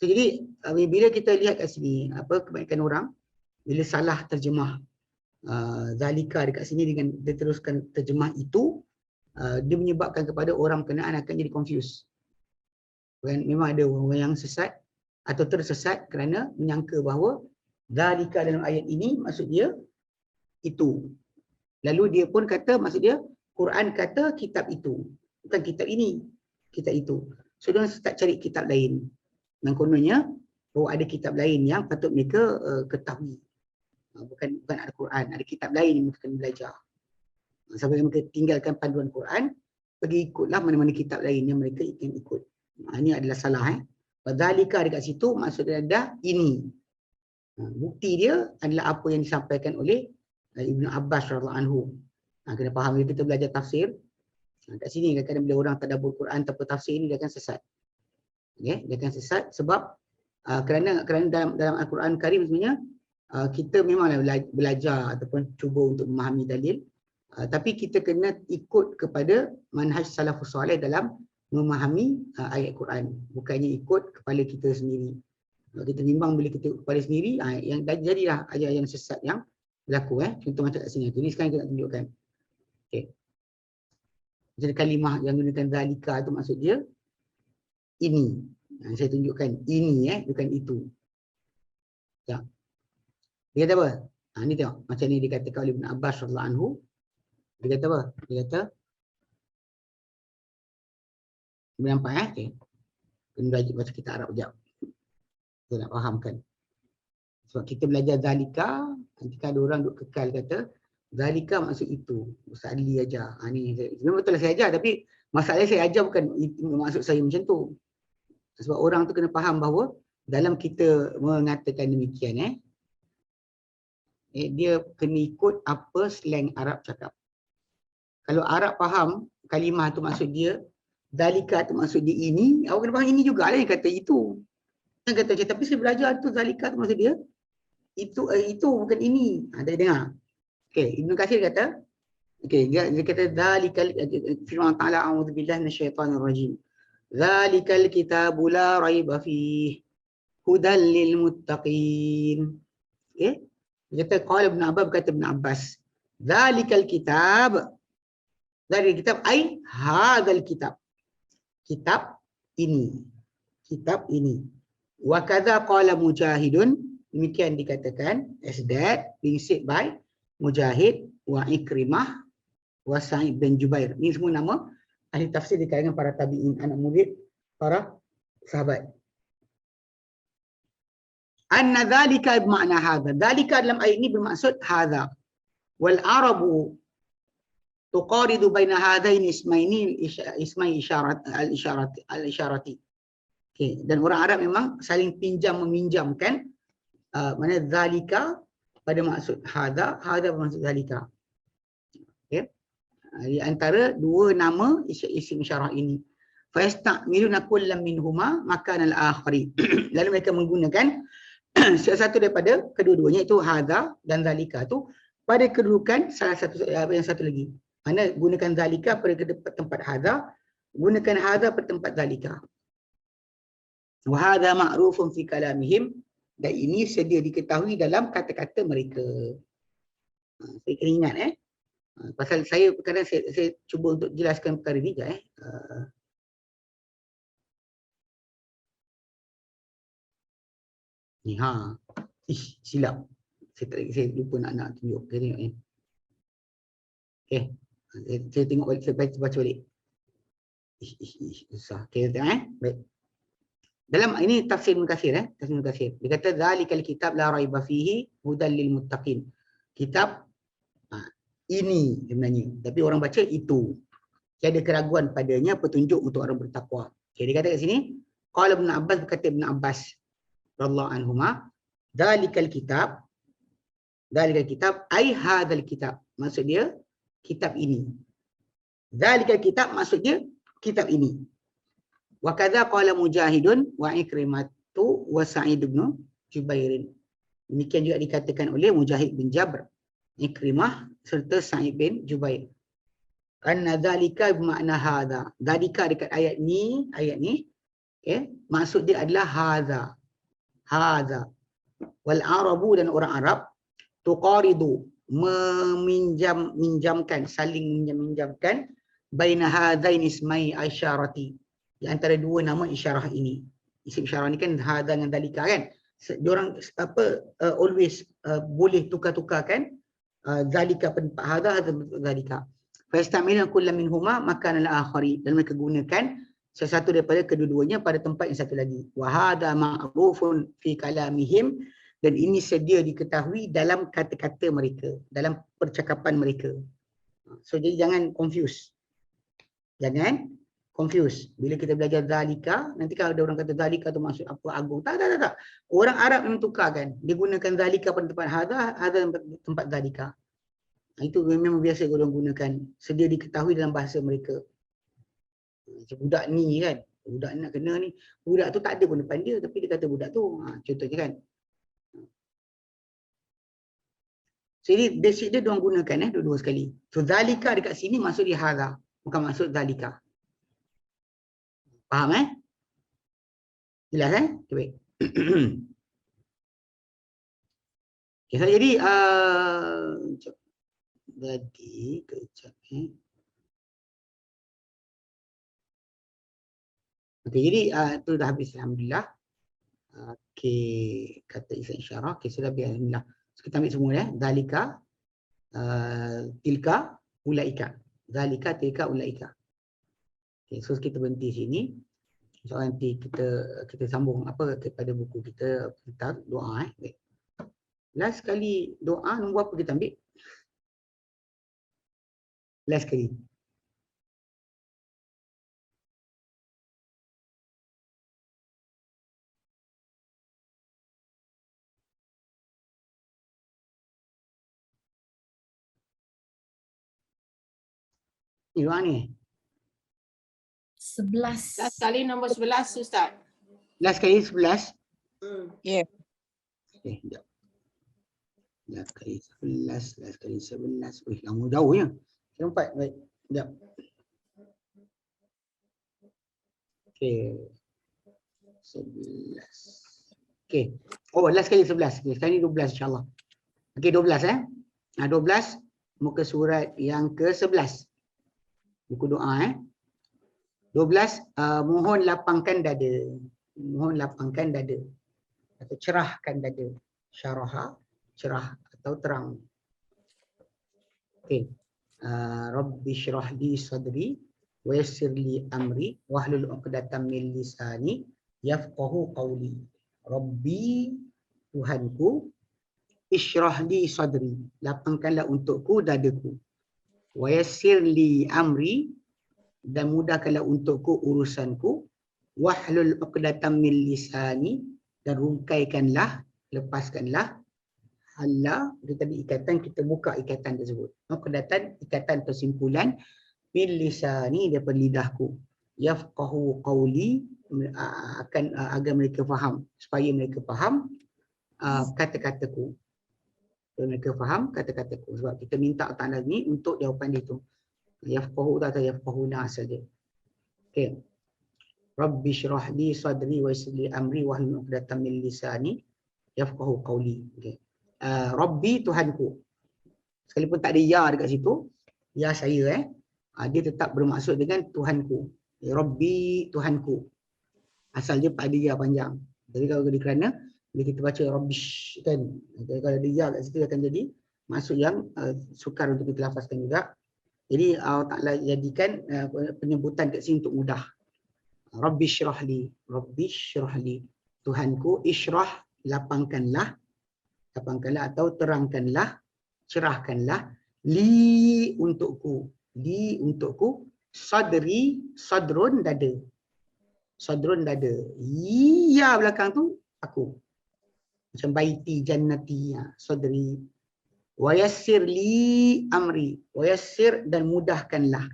So, jadi bila kita lihat kat sini kebanyakan orang bila salah terjemah zalika dekat sini dengan dia teruskan terjemah itu, dia menyebabkan kepada orang berkenaan akan jadi confused. Memang ada orang yang sesat atau tersesat kerana menyangka bahawa zalika dalam ayat ini maksud dia itu. Lalu dia pun kata maksud dia Quran kata kitab itu. Bukan kitab ini, kitab itu. So dia start cari kitab lain. Dan kononnya ada kitab lain yang patut mereka ketahui. Bukan Al-Quran, ada kitab lain yang mereka kena belajar. Sampai mereka tinggalkan panduan Quran, pergi ikutlah mana-mana kitab lain yang mereka ingin ikut. Ini adalah salah. Zalika dekat situ maksud dia adalah ini. Bukti dia adalah apa yang disampaikan oleh Ibnu Abbas radhiyallahu anhu. Kena faham bila kita belajar tafsir. Kat sini kadang-kadang bila orang tadabbur Quran tanpa tafsir ini dia akan sesat. Okay? Dia akan sesat sebab kerana dalam Al-Quran Karim sebenarnya kita memanglah belajar ataupun cuba untuk memahami dalil, tapi kita kena ikut kepada manhaj salafus salih dalam memahami ayat Quran, bukannya ikut kepala kita sendiri. Kita bimbang bila kita ikut kepala sendiri, yang jadilah ayat yang sesat yang berlaku. Contoh macam kat sini. Jadi sekarang kita nak tunjukkan. Okay. Jadi kalimah yang gunakan zalika itu maksud dia ini. Saya tunjukkan ini bukan itu. Ya. Dia kata apa? Ni tengok macam ni dikatakan oleh Ibn Abbas radhiyallahu anhu. Dia kata apa? Dia kata boleh nampak okey. Kena belajar baca kitab Arab sekejap. Kita nak fahamkan. Sebab kita belajar zalika, ketika ada orang duk kekal kata zalika maksud itu. Ustaz Adli ajar. Ni memang betul lah saya ajar, tapi masalahnya saya ajar bukan maksud saya macam tu. Sebab orang tu kena faham bahawa dalam kita mengatakan demikian dia kena ikut apa slang Arab cakap. Kalau Arab faham kalimah tu maksud dia, zalika tu maksud dia ini, awak kena faham ini jugalah yang kata itu. Yang kata macam, tapi saya belajar tu zalika tu maksud dia itu bukan ini. Dia dengar. Okey, Ibnu Katsir kata, okey, dia kata zalikal firman Ta'ala a'udzubillahi minasyaitonir rajim. Zalikal kitabu la raiba fihi hudal lil muttaqin. Okey. Dia kata qala Ibn Abbas, berkata Ibn Abbas, zalikal kitab. Zalikal kitab ai hadzal kitab. Kitab ini. Kitab ini. Wa kadza qala Mujahidun, demikian dikatakan as that being said by Mujahid wa Ikrimah wa Sa'id bin Jubair. Ini semua nama ahli tafsir di kalangan para tabi'in, anak murid para sahabat. Anna dhalika bermakna hadha. Dhalika dalam ayat ini bermaksud hadha. Wal arabu tuqaridu baina hadaini ismaini ismai isyarat al-isyarati. Okay. Dan orang Arab memang saling pinjam meminjamkan mana dhalika pada maksud hadha, hadha bermaksud dhalika. Okay. Di antara dua nama isim isyarah ini. Fayastamiluna kullam minhuma makan al-akhari. Lalu mereka menggunakan salah satu daripada kedua-duanya, itu hadha dan zalika tu pada kedudukan salah satu yang satu lagi. Mana gunakan zalika pada tempat hadha, gunakan hadha pada tempat zalika. Wa hadha ma'rufun fi kalamihim, dan ini sedia diketahui dalam kata-kata mereka. Saya kena ingat pasal saya kadang saya cuba untuk jelaskan perkara ni je ni silap. Saya lupa nak tunjuk. Saya tengok ni. Okey. Saya tengok balik, saya baca balik. Susah. Okey, tengok baik. Dalam ini tafsir Ibn Katsir tafsir Ibn Katsir. Dia kata zalikal kitab la raiba fihi hudal lil muttaqin. Kitab ini sebenarnya, tapi orang baca itu. Tiada keraguan padanya, petunjuk untuk orang bertakwa. Okey, dia kata kat sini, qala Ibn Abbas, berkata Ibn Abbas radhiyallahu anhuma, zalikal kitab ai hadzal kitab. Maksud dia kitab ini. Zalikal kitab maksud dia kitab ini. Wa kadza qala Mujahidun wa Ikrimatu wa Sa'id bin Jubair. Demikian juga dikatakan oleh Mujahid bin Jabr, Ikrimah serta Sa'id bin Jubair. Anna dzalika bermakna hadza. Dzalika dekat ayat ni, maksud dia adalah hadza. Wal arabu, dan orang Arab, tuqaridu minjamkan, saling minjamkan baina hadain ismai isyarati, di antara dua nama isyarah ini. Isim isyarah ni kan hadza dengan dalika kan. Diorang always boleh tukar-tukarkan zalika pada hadza, hadza zalika. Fastamiluna kullam minhuma makan al-akhari, dan mereka gunakan sesuatu daripada kedua-duanya pada tempat yang satu lagi. Wa hadza ma'rufun fi kalamihim, dan ini sedia diketahui dalam kata-kata mereka, dalam percakapan mereka. So jadi jangan confuse. Jangan confuse. Bila kita belajar zalika, nanti kalau ada orang kata zalika tu maksud apa agung. Tak. Orang Arab memang tukarkan. Dia gunakan zalika pada tempat hadza, hadza tempat zalika. Itu memang biasa orang gunakan. Sedia diketahui dalam bahasa mereka. Macam budak ni kan. Budak ni nak kena ni. Budak tu tak ada pun depan dia, tapi dia kata budak tu. Contohnya kan. So ini basic dia diorang gunakan dua-dua sekali. So zalika dekat sini maksud dia hadza, bukan maksud zalika. Faham Jelas Okay, baik. Okay, so jadi kejap Okay, jadi tu dah habis alhamdulillah. Okay, kata isim isyarah. Okay, sudah habis alhamdulillah. Kita ambil semua ya. Zalika, tilka, ulaika. Zalika, tilka, ulaika. Okay, so kita berhenti sini. InsyaAllah nanti kita sambung apa kepada buku kita tentang doa. Baik. Last kali doa nombor apa kita ambil? Last kali. Ni doa ni. 11. Last kali nombor 11 Ustaz. Last kali 11. Ya. Okay, sekejap. Last kali 11, last kali 11. Wih, lama jauhnya. Nampak? Baik. Sekejap. Okay. 11. Okay. Oh, last kali 11. Okay, sekarang ni 12 insyaAllah. Okay, 12 eh. Nah, 12 muka surat yang ke-11. Buku doa eh. 12, mohon lapangkan dada. Mohon lapangkan dada. Atau cerahkan dada. Syaraha, cerah atau terang. Okey. Rabbi syrah li sadri wa yassir li amri wahlul 'uqdatam min lisani yafqahu qawli. Rabbi, Tuhanku, isyrah li sadri, lapangkanlah untukku dadaku. Wa yassir li amri, dan mudahkanlah untukku urusanku. Wahlul 'uqdatam min lisani, dan rungkaikanlah, lepaskanlah. Hala, itu tadi ikatan, kita buka ikatan tersebut. Uqdatan, ikatan atau simpulan, min lisani, daripada lidahku. Yafqahu qawli, akan agar mereka faham, supaya mereka faham kata-kataku. Supaya mereka faham kata-kataku. Sebab kita minta Ta'ala ni untuk jawapan dia tu. Yafqahu atau yafqahuna saja. Okey. Rabbi syrah li sadri wa yassir li amri wahlul 'uqdatam min lisani yafqahu qawli. Okey. Rabbi, Tuhanku. Sekalipun tak ada ya dekat situ, ya saya dia tetap bermaksud dengan Tuhanku. Rabbi, Tuhanku. Asal dia pada ya panjang. Jadi kalau kerana bila kita baca Rabbish kan, kalau ada ya kat situ akan jadi maksud yang sukar untuk kita lafazkan juga. Jadi Allah Ta'ala jadikan penyebutan kat sini untuk mudah. Rabbi syrahli, Rabbi syrahli. Tuhanku, isyrah, lapangkanlah atau terangkanlah, cerahkanlah, li untukku, sadri, sadrun dada. Sadrun dada. Ya belakang tu aku. Macam baiti jannati, sadri. Wa yassir li amri, wa yassir, dan mudahkanlah.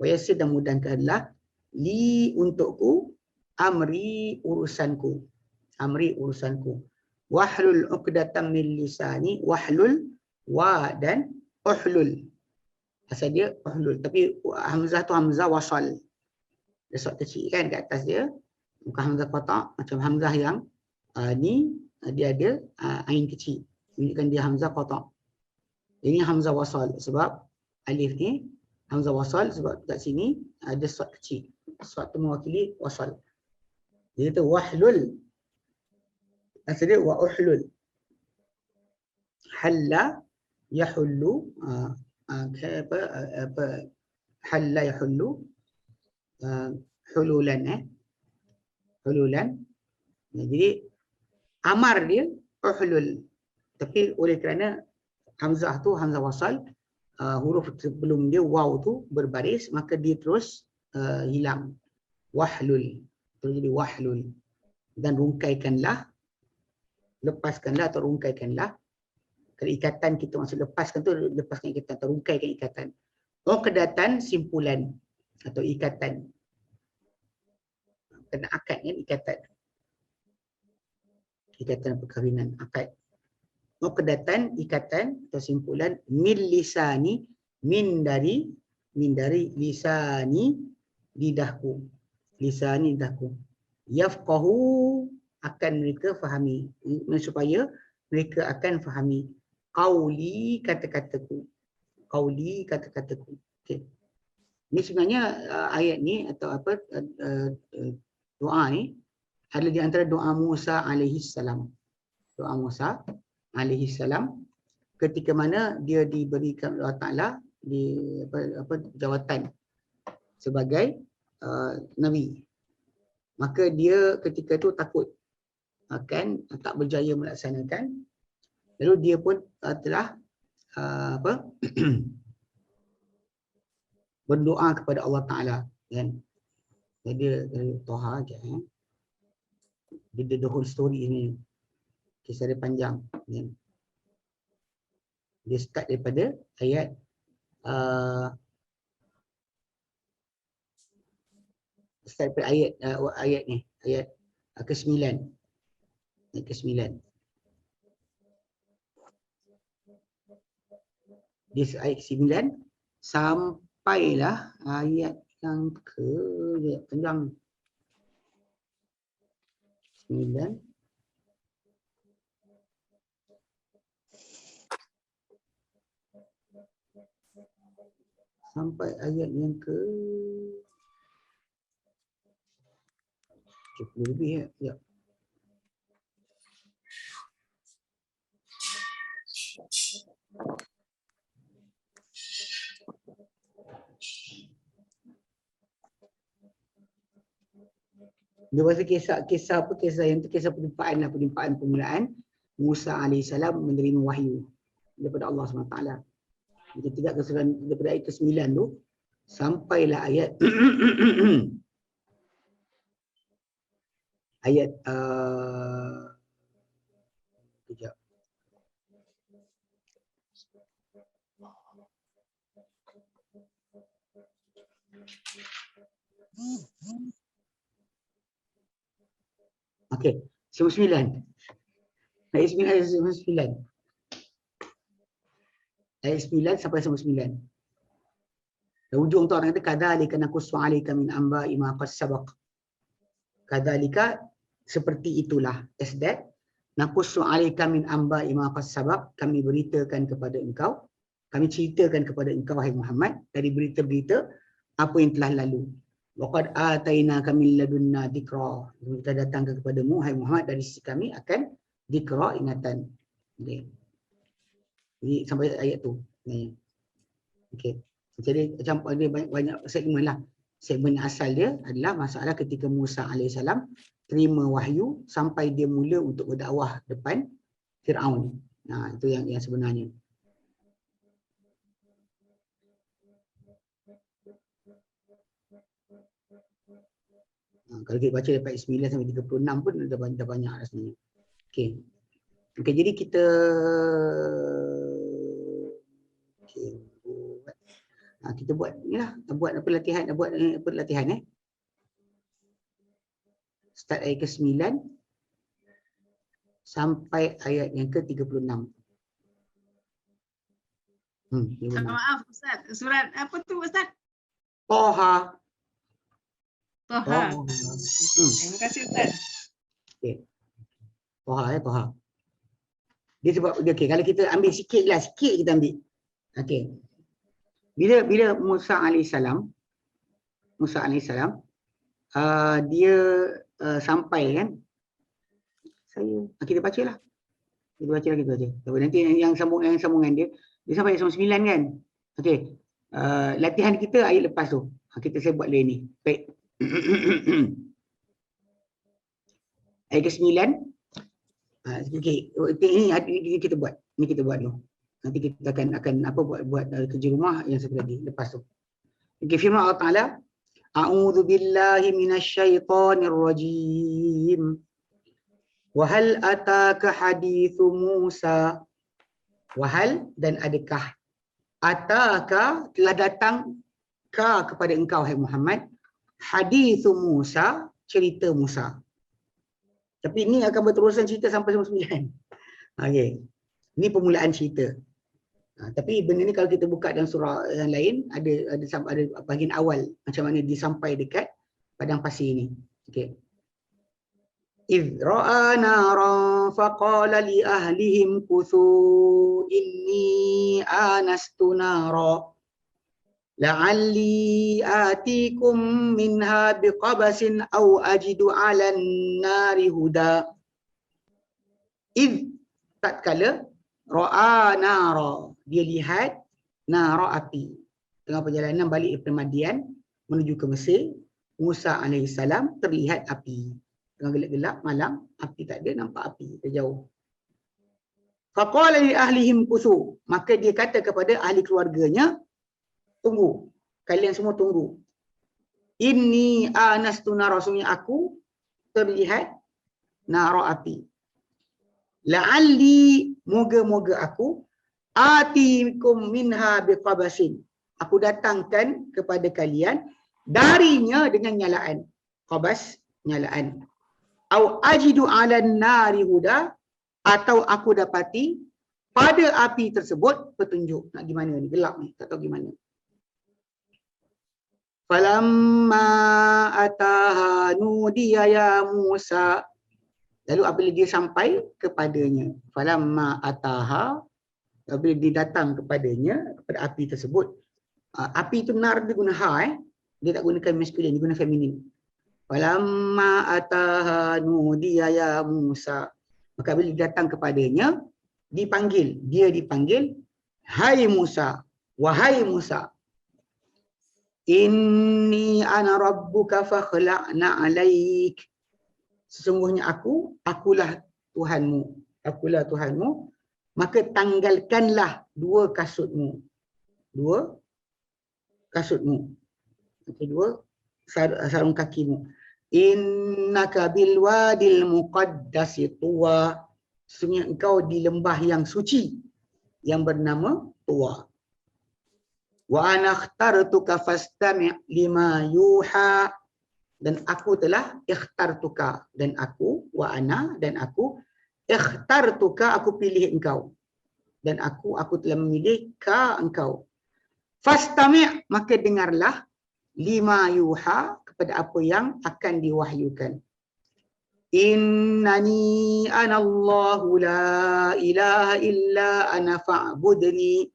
Wa yassir, dan mudahkanlah, li untukku, amri urusanku. Amri urusanku. Wahlul 'uqdatam min lisani, wahlul, wa dan uhlul. Asal dia uhlul, tapi hamzah tu hamzah wasal. Dia sot kecil kan kat atas dia. Bukan hamzah qata', macam hamzah yang ni dia ada ain kecil. Menunjukkan dia hamzah qata'. Ini hamzah wasal sebab alif ni hamzah wasal sebab kat sini ada sot kecil. Sot tu mewakili wasal. Dia kata wahlul. Asal dia wa uhlul. Halla yahullu, halla yahullu, hululan hululan. Jadi amar dia uhlul. Tapi oleh kerana hamzah tu hamzah wasal, huruf sebelum dia waw tu berbaris, maka dia terus hilang. Wahlul. Terus jadi wahlul. Dan rungkaikanlah, lepaskanlah atau rungkaikanlah. Kalau ikatan kita maksud lepaskan tu, lepaskan ikatan atau rungkaikan ikatan. Uqdatan, simpulan atau ikatan. Kena akad kan, ikatan. Ikatan perkahwinan, akad. Uqdatan, ikatan atau simpulan, min lisani, min dari lisani, lidahku. Lisani, lidahku. Yafqahu, akan mereka fahami, supaya mereka akan fahami. Qauli, kata-kataku. Qauli, kata-kataku. Okey. Ini sebenarnya ayat ni atau apa doa ni adalah di antara doa Musa alaihi salam. Doa Musa alaihi salam ketika mana dia diberikan Allah Taala di jawatan sebagai nabi. Maka dia ketika itu takut akan tak berjaya melaksanakan. Lalu dia pun telah berdoa kepada Allah Taala, kan. Dia Toha aja, dia the whole story ini, kisah dia panjang, kan. Dia start daripada ayat ayat ni, ayat ke-9. Ayat ke-9. Dia ayat ke-9 sampailah ayat yang panjang 9 sampai ayat yang ke 70 lebih ya. Dia bahasa kisah yang tu kisah penjumpaan permulaan Musa alaihissalam menerima wahyu daripada Allah SWT. Kita tidak keseluruhan daripada ayat ke-9 tu sampailah ayat ayat kejap. Okey, 9. Ayat 9. Ayat 9 sampai 9. Di ujung tu orang kata kadzalika naqussu 'alaika min amba'i ma qad sabaq. Kadzalika seperti itulah, as that naqussu 'alaika min amba'i ma qad sabaq, kami beritakan kepada engkau, kami ceritakan kepada engkau wahai Muhammad dari berita-berita apa yang telah lalu. Waqad atainaka min ladunna dzikra. Kita datangkan kepadamu wahai Muhammad dari sisi kami akan dzikra, ingatan. Okey. Jadi sampai ayat tu. Okey. Jadi macam ada banyak segmen lah. Segmen asal dia adalah masalah ketika Musa alaihissalam terima wahyu sampai dia mula untuk berdakwah depan Firaun. Nah, itu yang sebenarnya. Kalau kita baca daripada 9 sampai 36 pun dah banyak rasanya. Okey. Okey, jadi kita kita buat inilah, buat latihan start ayat ke-9 sampai ayat yang ke-36. Maaf Ustaz, surat apa tu Ustaz? Toha. Toha. Terima kasih Ustaz. Okey. Toha. Dia sebab okey, kalau kita ambil sikit kita ambil. Okey. Bila Musa alaihissalam dia sampai kan, kita bacalah. Kita baca. Tapi nanti yang sambungan dia sampai ayat 9 kan. Okey. Latihan kita ayat lepas tu. Saya buat lain ni. Baik. Ayat ke-9. Okey, ini kita buat. Ini kita buat dulu. Nanti kita akan buat kerja rumah yang satu lagi lepas tu. Okey, firman Allah Taala, A'udzu billahi minasyaitonir rajim. Wa hal ataka hadithu Musa? Wahal dan adakah ataka telah datang kepada engkau hai Muhammad hadithu Musa, cerita Musa. Tapi ini akan berterusan cerita sampai 9. Okey. Ini permulaan cerita. Tapi benda ni kalau kita buka dalam surah yang lain ada bahagian awal macam mana dia sampai dekat padang pasir ni. Okey. إذ رأى نارا فقال لأهلهم كثوا إني آنست نارا لعلي آتيكم منها بقبس أو أجد على النار هدى إذ tatkala ra'a nara, dia lihat nara api. Tengah perjalanan balik daripada Madian menuju ke Mesir, Musa alaihissalam terlihat api. Tengah gelap-gelap malam, api tak ada, nampak api terjauh. Faqala li ahlihim kusu, maka dia kata kepada ahli keluarganya, tunggu, kalian semua tunggu. Inni anastu nara, rasanya aku terlihat nara api. La'alli, moga-moga aku, atikum minha biqabasin, aku datangkan kepada kalian darinya dengan nyalaan. Qabas, nyalaan. Au ajidu 'alan nari huda, atau aku dapati pada api tersebut petunjuk. Nak gimana ni? Gelap ni, tak tahu gimana. Falamma ataha nudiya ya Musa. Lalu apabila dia sampai kepadanya, falamma ataha, apabila dia datang kepadanya, kepada api tersebut. Api itu nar dia guna ha, dia tak gunakan maskulin, dia guna feminin. Falamma ataha nudiya ya Musa. Maka bila dia datang kepadanya, dipanggil, dia dipanggil, hai Musa, wahai Musa. Inni ana rabbuka fakhla'na 'alaik. Sesungguhnya akulah Tuhanmu, maka tanggalkanlah dua kasutmu. Dua sarung kakimu. Innaka bil wadil muqaddasi tuwa. Sesungguhnya engkau di lembah yang suci yang bernama Tuwa. Wa ana akhtartuka fastami' lima yuha, dan aku telah ikhtartuka, dan aku wa ana, dan aku ikhtartuka, aku pilih engkau, dan aku telah memilih ka engkau. Fastami', maka dengarlah, lima yuha, kepada apa yang akan diwahyukan. Innani anallahu la ilaha illa ana fa'budni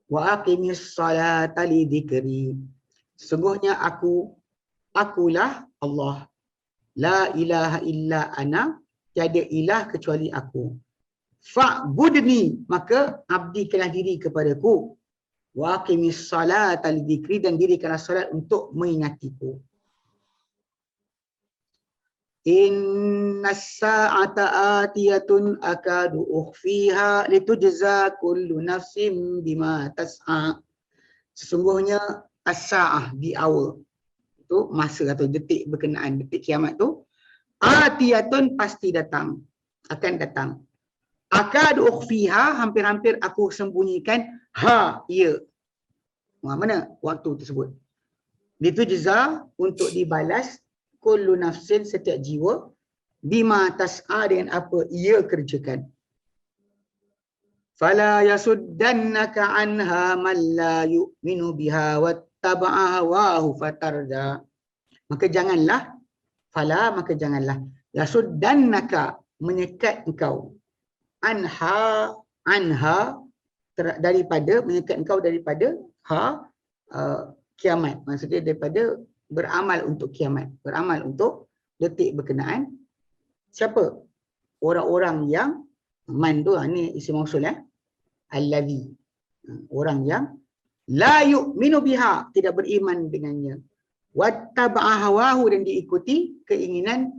wa aqimis salata li dzikri. Sesungguhnya akulah Allah. La ilaha illa ana, tiada ilah kecuali aku. Fa'budni, maka abdikanlah diri kepadaku. Wa aqimis salata li dzikri, dan dirikanlah salat untuk mengingatiku. Innas sa'ata atiyatun akadu ukhfiha litujza kullu nafsin bima tas'a. Sesungguhnya as-sa'ah, di awal, itu masa atau detik berkenaan, detik kiamat tu, atiyatun pasti datang, akan datang. Akadu ukhfiha, hampir-hampir aku sembunyikan, ia. Mana waktu tersebut? Litujza, untuk dibalas, kullu nafsin, setiap jiwa, bima tas'a, dengan apa ia kerjakan. Fala yasuddannaka anha man la yu'minu biha wattaba'a hawahu fatarda. Maka janganlah, yasuddannaka, menyekat engkau, anha, daripada, menyekat engkau daripada kiamat. Maksudnya daripada beramal untuk kiamat, beramal untuk detik berkenaan. Siapa? Orang-orang yang, man tu, ni isim mausul, allazi, orang yang la yu'minu biha, tidak beriman dengannya, wattaba'a hawahu, dan diikuti keinginan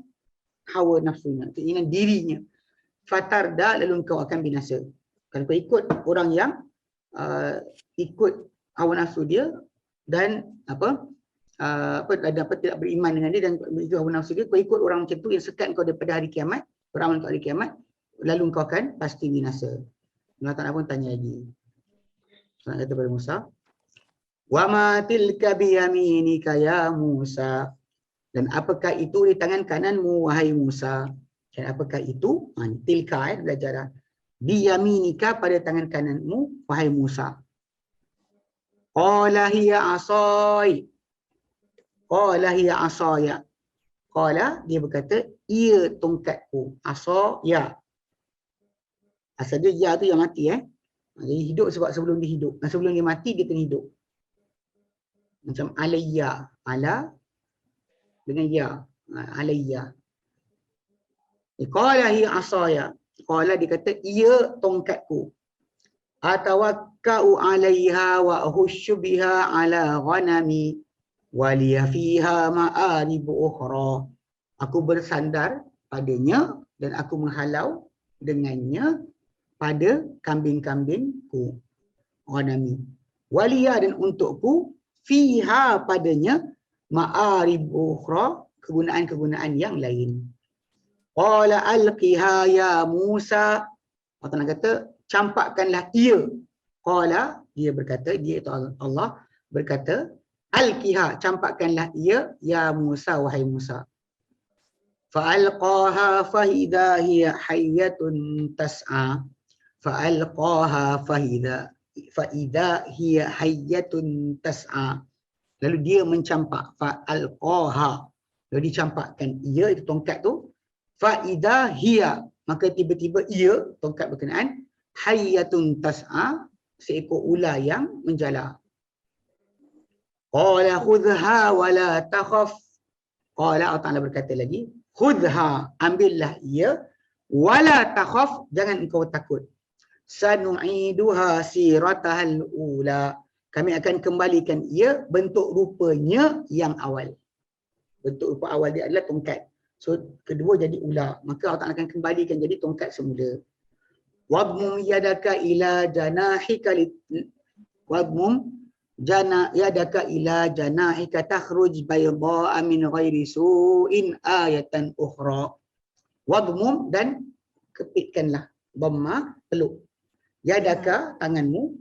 hawa nafsunya, keinginan dirinya, fatarda, lalu engkau akan binasa. Kalau kau ikut orang yang ikut hawa nafsu dia dan tidak beriman dengan dia dan itu hawa nafsu dia, kau ikut orang macam tu yang sekat kau daripada hari kiamat, beramal untuk hari kiamat, lalu kau akan pasti binasa. Allah Ta'ala pun tanya lagi. Kata kepada Musa, wa ma tilka biyaminika ya Musa, dan apakah itu di tangan kananmu wahai Musa? Dan apakah itu? Tilka, belajar biyaminika, pada tangan kananmu wahai Musa. Qala hiya asai. Qala hiya asaya. Qala, dia berkata, ia tongkatku. Asaya. Asal dia ya tu yang mati. Jadi hidup sebab sebelum dia hidup. Dan sebelum dia mati, dia kena hidup. Macam alayya. Ala dengan ya. Alayya. Qala hiya asaya. Qala dia kata, ia tongkatku. Atawakka'u 'alaiha wa ahussu biha 'ala ghanami wa liya fiha ma'arib ukhra. Aku bersandar padanya dan aku menghalau dengannya pada kambing-kambingku. Ghanami. Waliya, dan untukku fiha padanya ma'arib ukhra, kegunaan-kegunaan yang lain. Qala alqiha ya Musa. Allah kata, campakkanlah ia. Qala, dia berkata, dia itu Allah berkata, alqiha, campakkanlah ia ya Musa, wahai Musa. Fa'alqaha fa'idha hiya hayyatun tas'a. Fa'alqaha fa'idha hiya hayyatun tas'a. Lalu dia mencampak. Fa'alqaha. Lalu dicampakkan ia, itu tongkat tu. Fa'idha hiya. Maka tiba-tiba ia, tongkat berkenaan, hayyatun tas'a, seekor ular yang menjala. Qala khudhha wa la takhaf. Qala, Allah Ta'ala berkata lagi, khudhha, ambillah ia, wa la takhaf, jangan engkau takut. Sanu'iduha siratahal ula. Kami akan kembalikan ia bentuk rupanya yang awal. Bentuk rupa awal dia adalah tongkat. So, kedua jadi ular. Maka Allah Ta'ala akan kembalikan jadi tongkat semula. Wadmum yadaka ila janahika yadaka ila janahika takhruj bayda'a min ghairi su'in ayatan ukhra. Wadmum, dan kepitkanlah. Dhamma, peluk. Yadaka, tanganmu.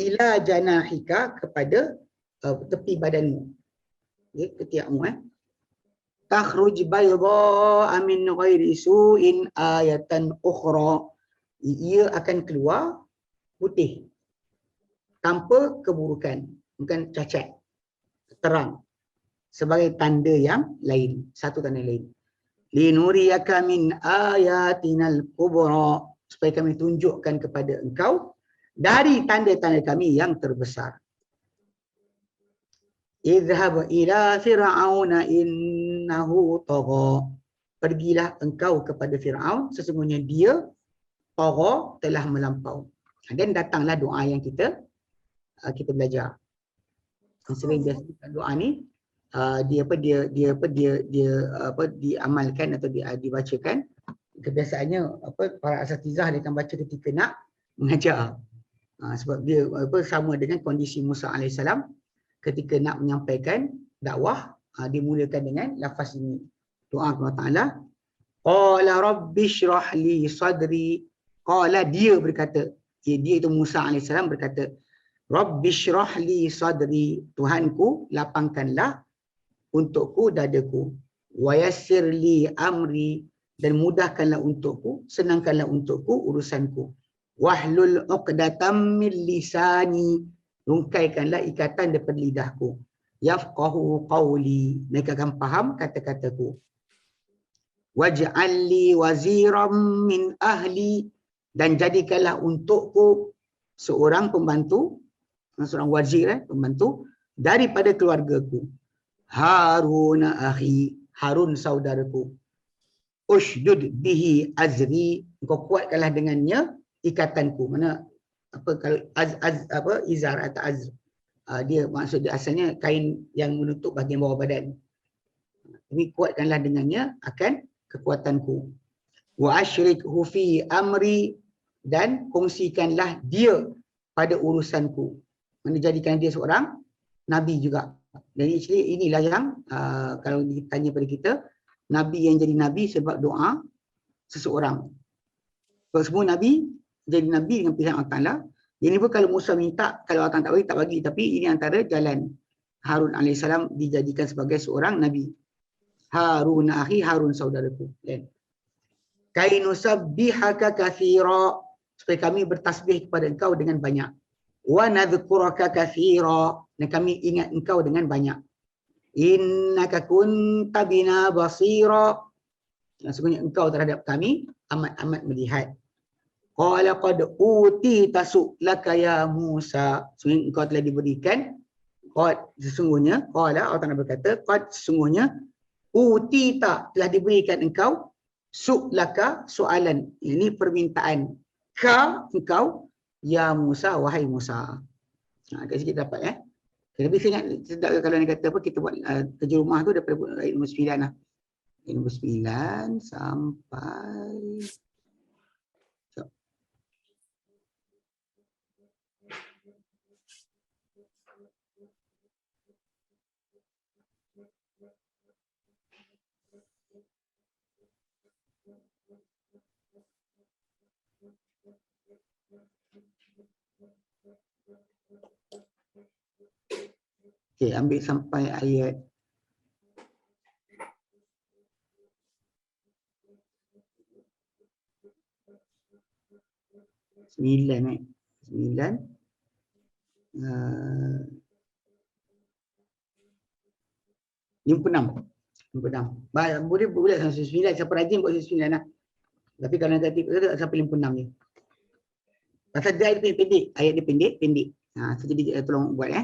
Ila janahika, kepada tepi badanmu. Okay, ketiakmu. Takhruj bayda'a min ghairi su'in ayatan ukhra. Ia akan keluar putih tanpa keburukan, bukan cacat, terang, sebagai tanda yang lain, satu tanda lain. Linuriyaka min ayatinal kubra, supaya kami tunjukkan kepada engkau dari tanda-tanda kami yang terbesar. Idhhab ila fir'auna innahu tagha. Pergilah engkau kepada Fir'aun, sesungguhnya dia tagha, telah melampau. Dan datanglah doa yang kita belajar. Sering biasa doa ni dia diamalkan atau dibacakan. Kebiasaannya para asatizah dia akan baca ketika nak mengajar. Sebab dia sama dengan kondisi Musa alaihissalam ketika nak menyampaikan dakwah, dimulakan dengan lafaz ini. Doa kepada Allah Ta'ala. Qala rabbi shrah li sadri. Qala, dia berkata, dia itu Musa alaihissalam berkata, rabbi shrah li sadri, Tuhanku lapangkanlah untukku dadaku. Wa yassir li amri, dan mudahkanlah untukku, senangkanlah untukku urusanku. Wahlul 'uqdatam min lisani, rungkaikanlah ikatan daripada lidahku. Yafqahu qawli, mereka akan faham kata-kataku. Waj'al li waziran min ahli, dan jadikanlah untukku seorang pembantu, seorang wazir, pembantu daripada keluargaku. Harun akhi, Harun saudaraku. Ushdud bihi azri, engkau kuatkanlah dengannya ikatanku. Mana kalau izar atau azr, dia maksud dia asalnya kain yang menutup bahagian bawah badan. Ini kuatkanlah dengannya akan kekuatanku. Wa asyrikhu fi amri, dan kongsikanlah dia pada urusanku. Menjadikan dia seorang nabi juga. Dan inilah yang kalau ditanya pada kita, nabi yang jadi nabi sebab doa seseorang. Sebab semua nabi jadi nabi dengan pilihan Allah Ta'ala. Ini pun kalau Musa minta, kalau Allah Ta'ala tak bagi, tapi ini antara jalan. Harun alaihissalam dijadikan sebagai seorang nabi. Harun akhi, Harun saudaraku. Kainu sabbihaka katsira, supaya kami bertasbih kepada engkau dengan banyak. Wa nadhkuraka katsira, dan kami ingat engkau dengan banyak. Innaka kunta bina basira, sesungguhnya engkau terhadap kami amat-amat melihat. Qala qad utita su'laka ya Musa, sesungguhnya engkau telah diberikan, sesungguhnya, qala, Allah Ta'ala berkata, qad, sesungguhnya, utita, telah diberikan engkau Su'laka soalan. Ini permintaan. Ka engkau ya Musa, wahai Musa. Kat sikit dapat ya. Tapi saya ingat sedap kalau dia kata apa, kita buat kerja rumah tu daripada ayat nombor 9 lah. Ayat nombor 9 sampai okey, ambil sampai ayat sembilan. 56. Boleh sampai 9, siapa rajin buat 9 lah. Tapi kalau nanti sampai 56 je. Pasal dia pendek, ayat dia pendek. So jadi tolong buat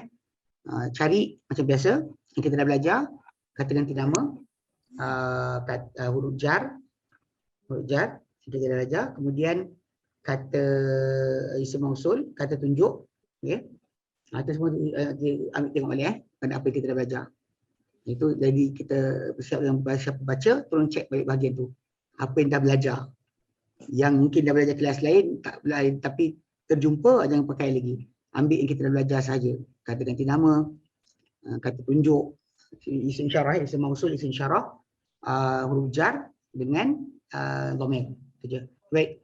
cari macam biasa yang kita dah belajar, kata ganti nama, huruf jar kita dah belajar, kemudian kata isim mausul, kata tunjuk, okey. Itu semua ambil tengok balik pada apa yang kita dah belajar. Itu jadi kita bersiap dengan baca, tolong cek balik bahagian tu. Apa yang dah belajar. Yang mungkin dah belajar kelas lain, tapi terjumpa, jangan pakai lagi. Ambil yang kita dah belajar saja. Kata ganti nama, kata tunjuk, isim syarah, isim mausul, isim syarah, huruf jar dengan dhamir. Itu je. Baik.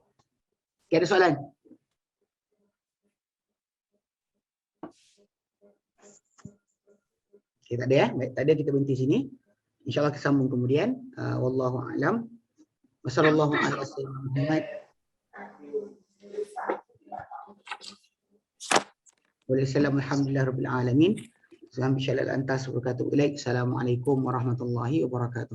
Ada soalan? Okay, tak ada ya? Baik, tak ada, kita berhenti sini. InsyaAllah kita sambung kemudian. Wallahu a'lam. Wassallallahu ala sayyidina Muhammad. Waalaikumsalam alhamdulillah rabbil alamin. Assalamualaikum warahmatullahi wabarakatuh.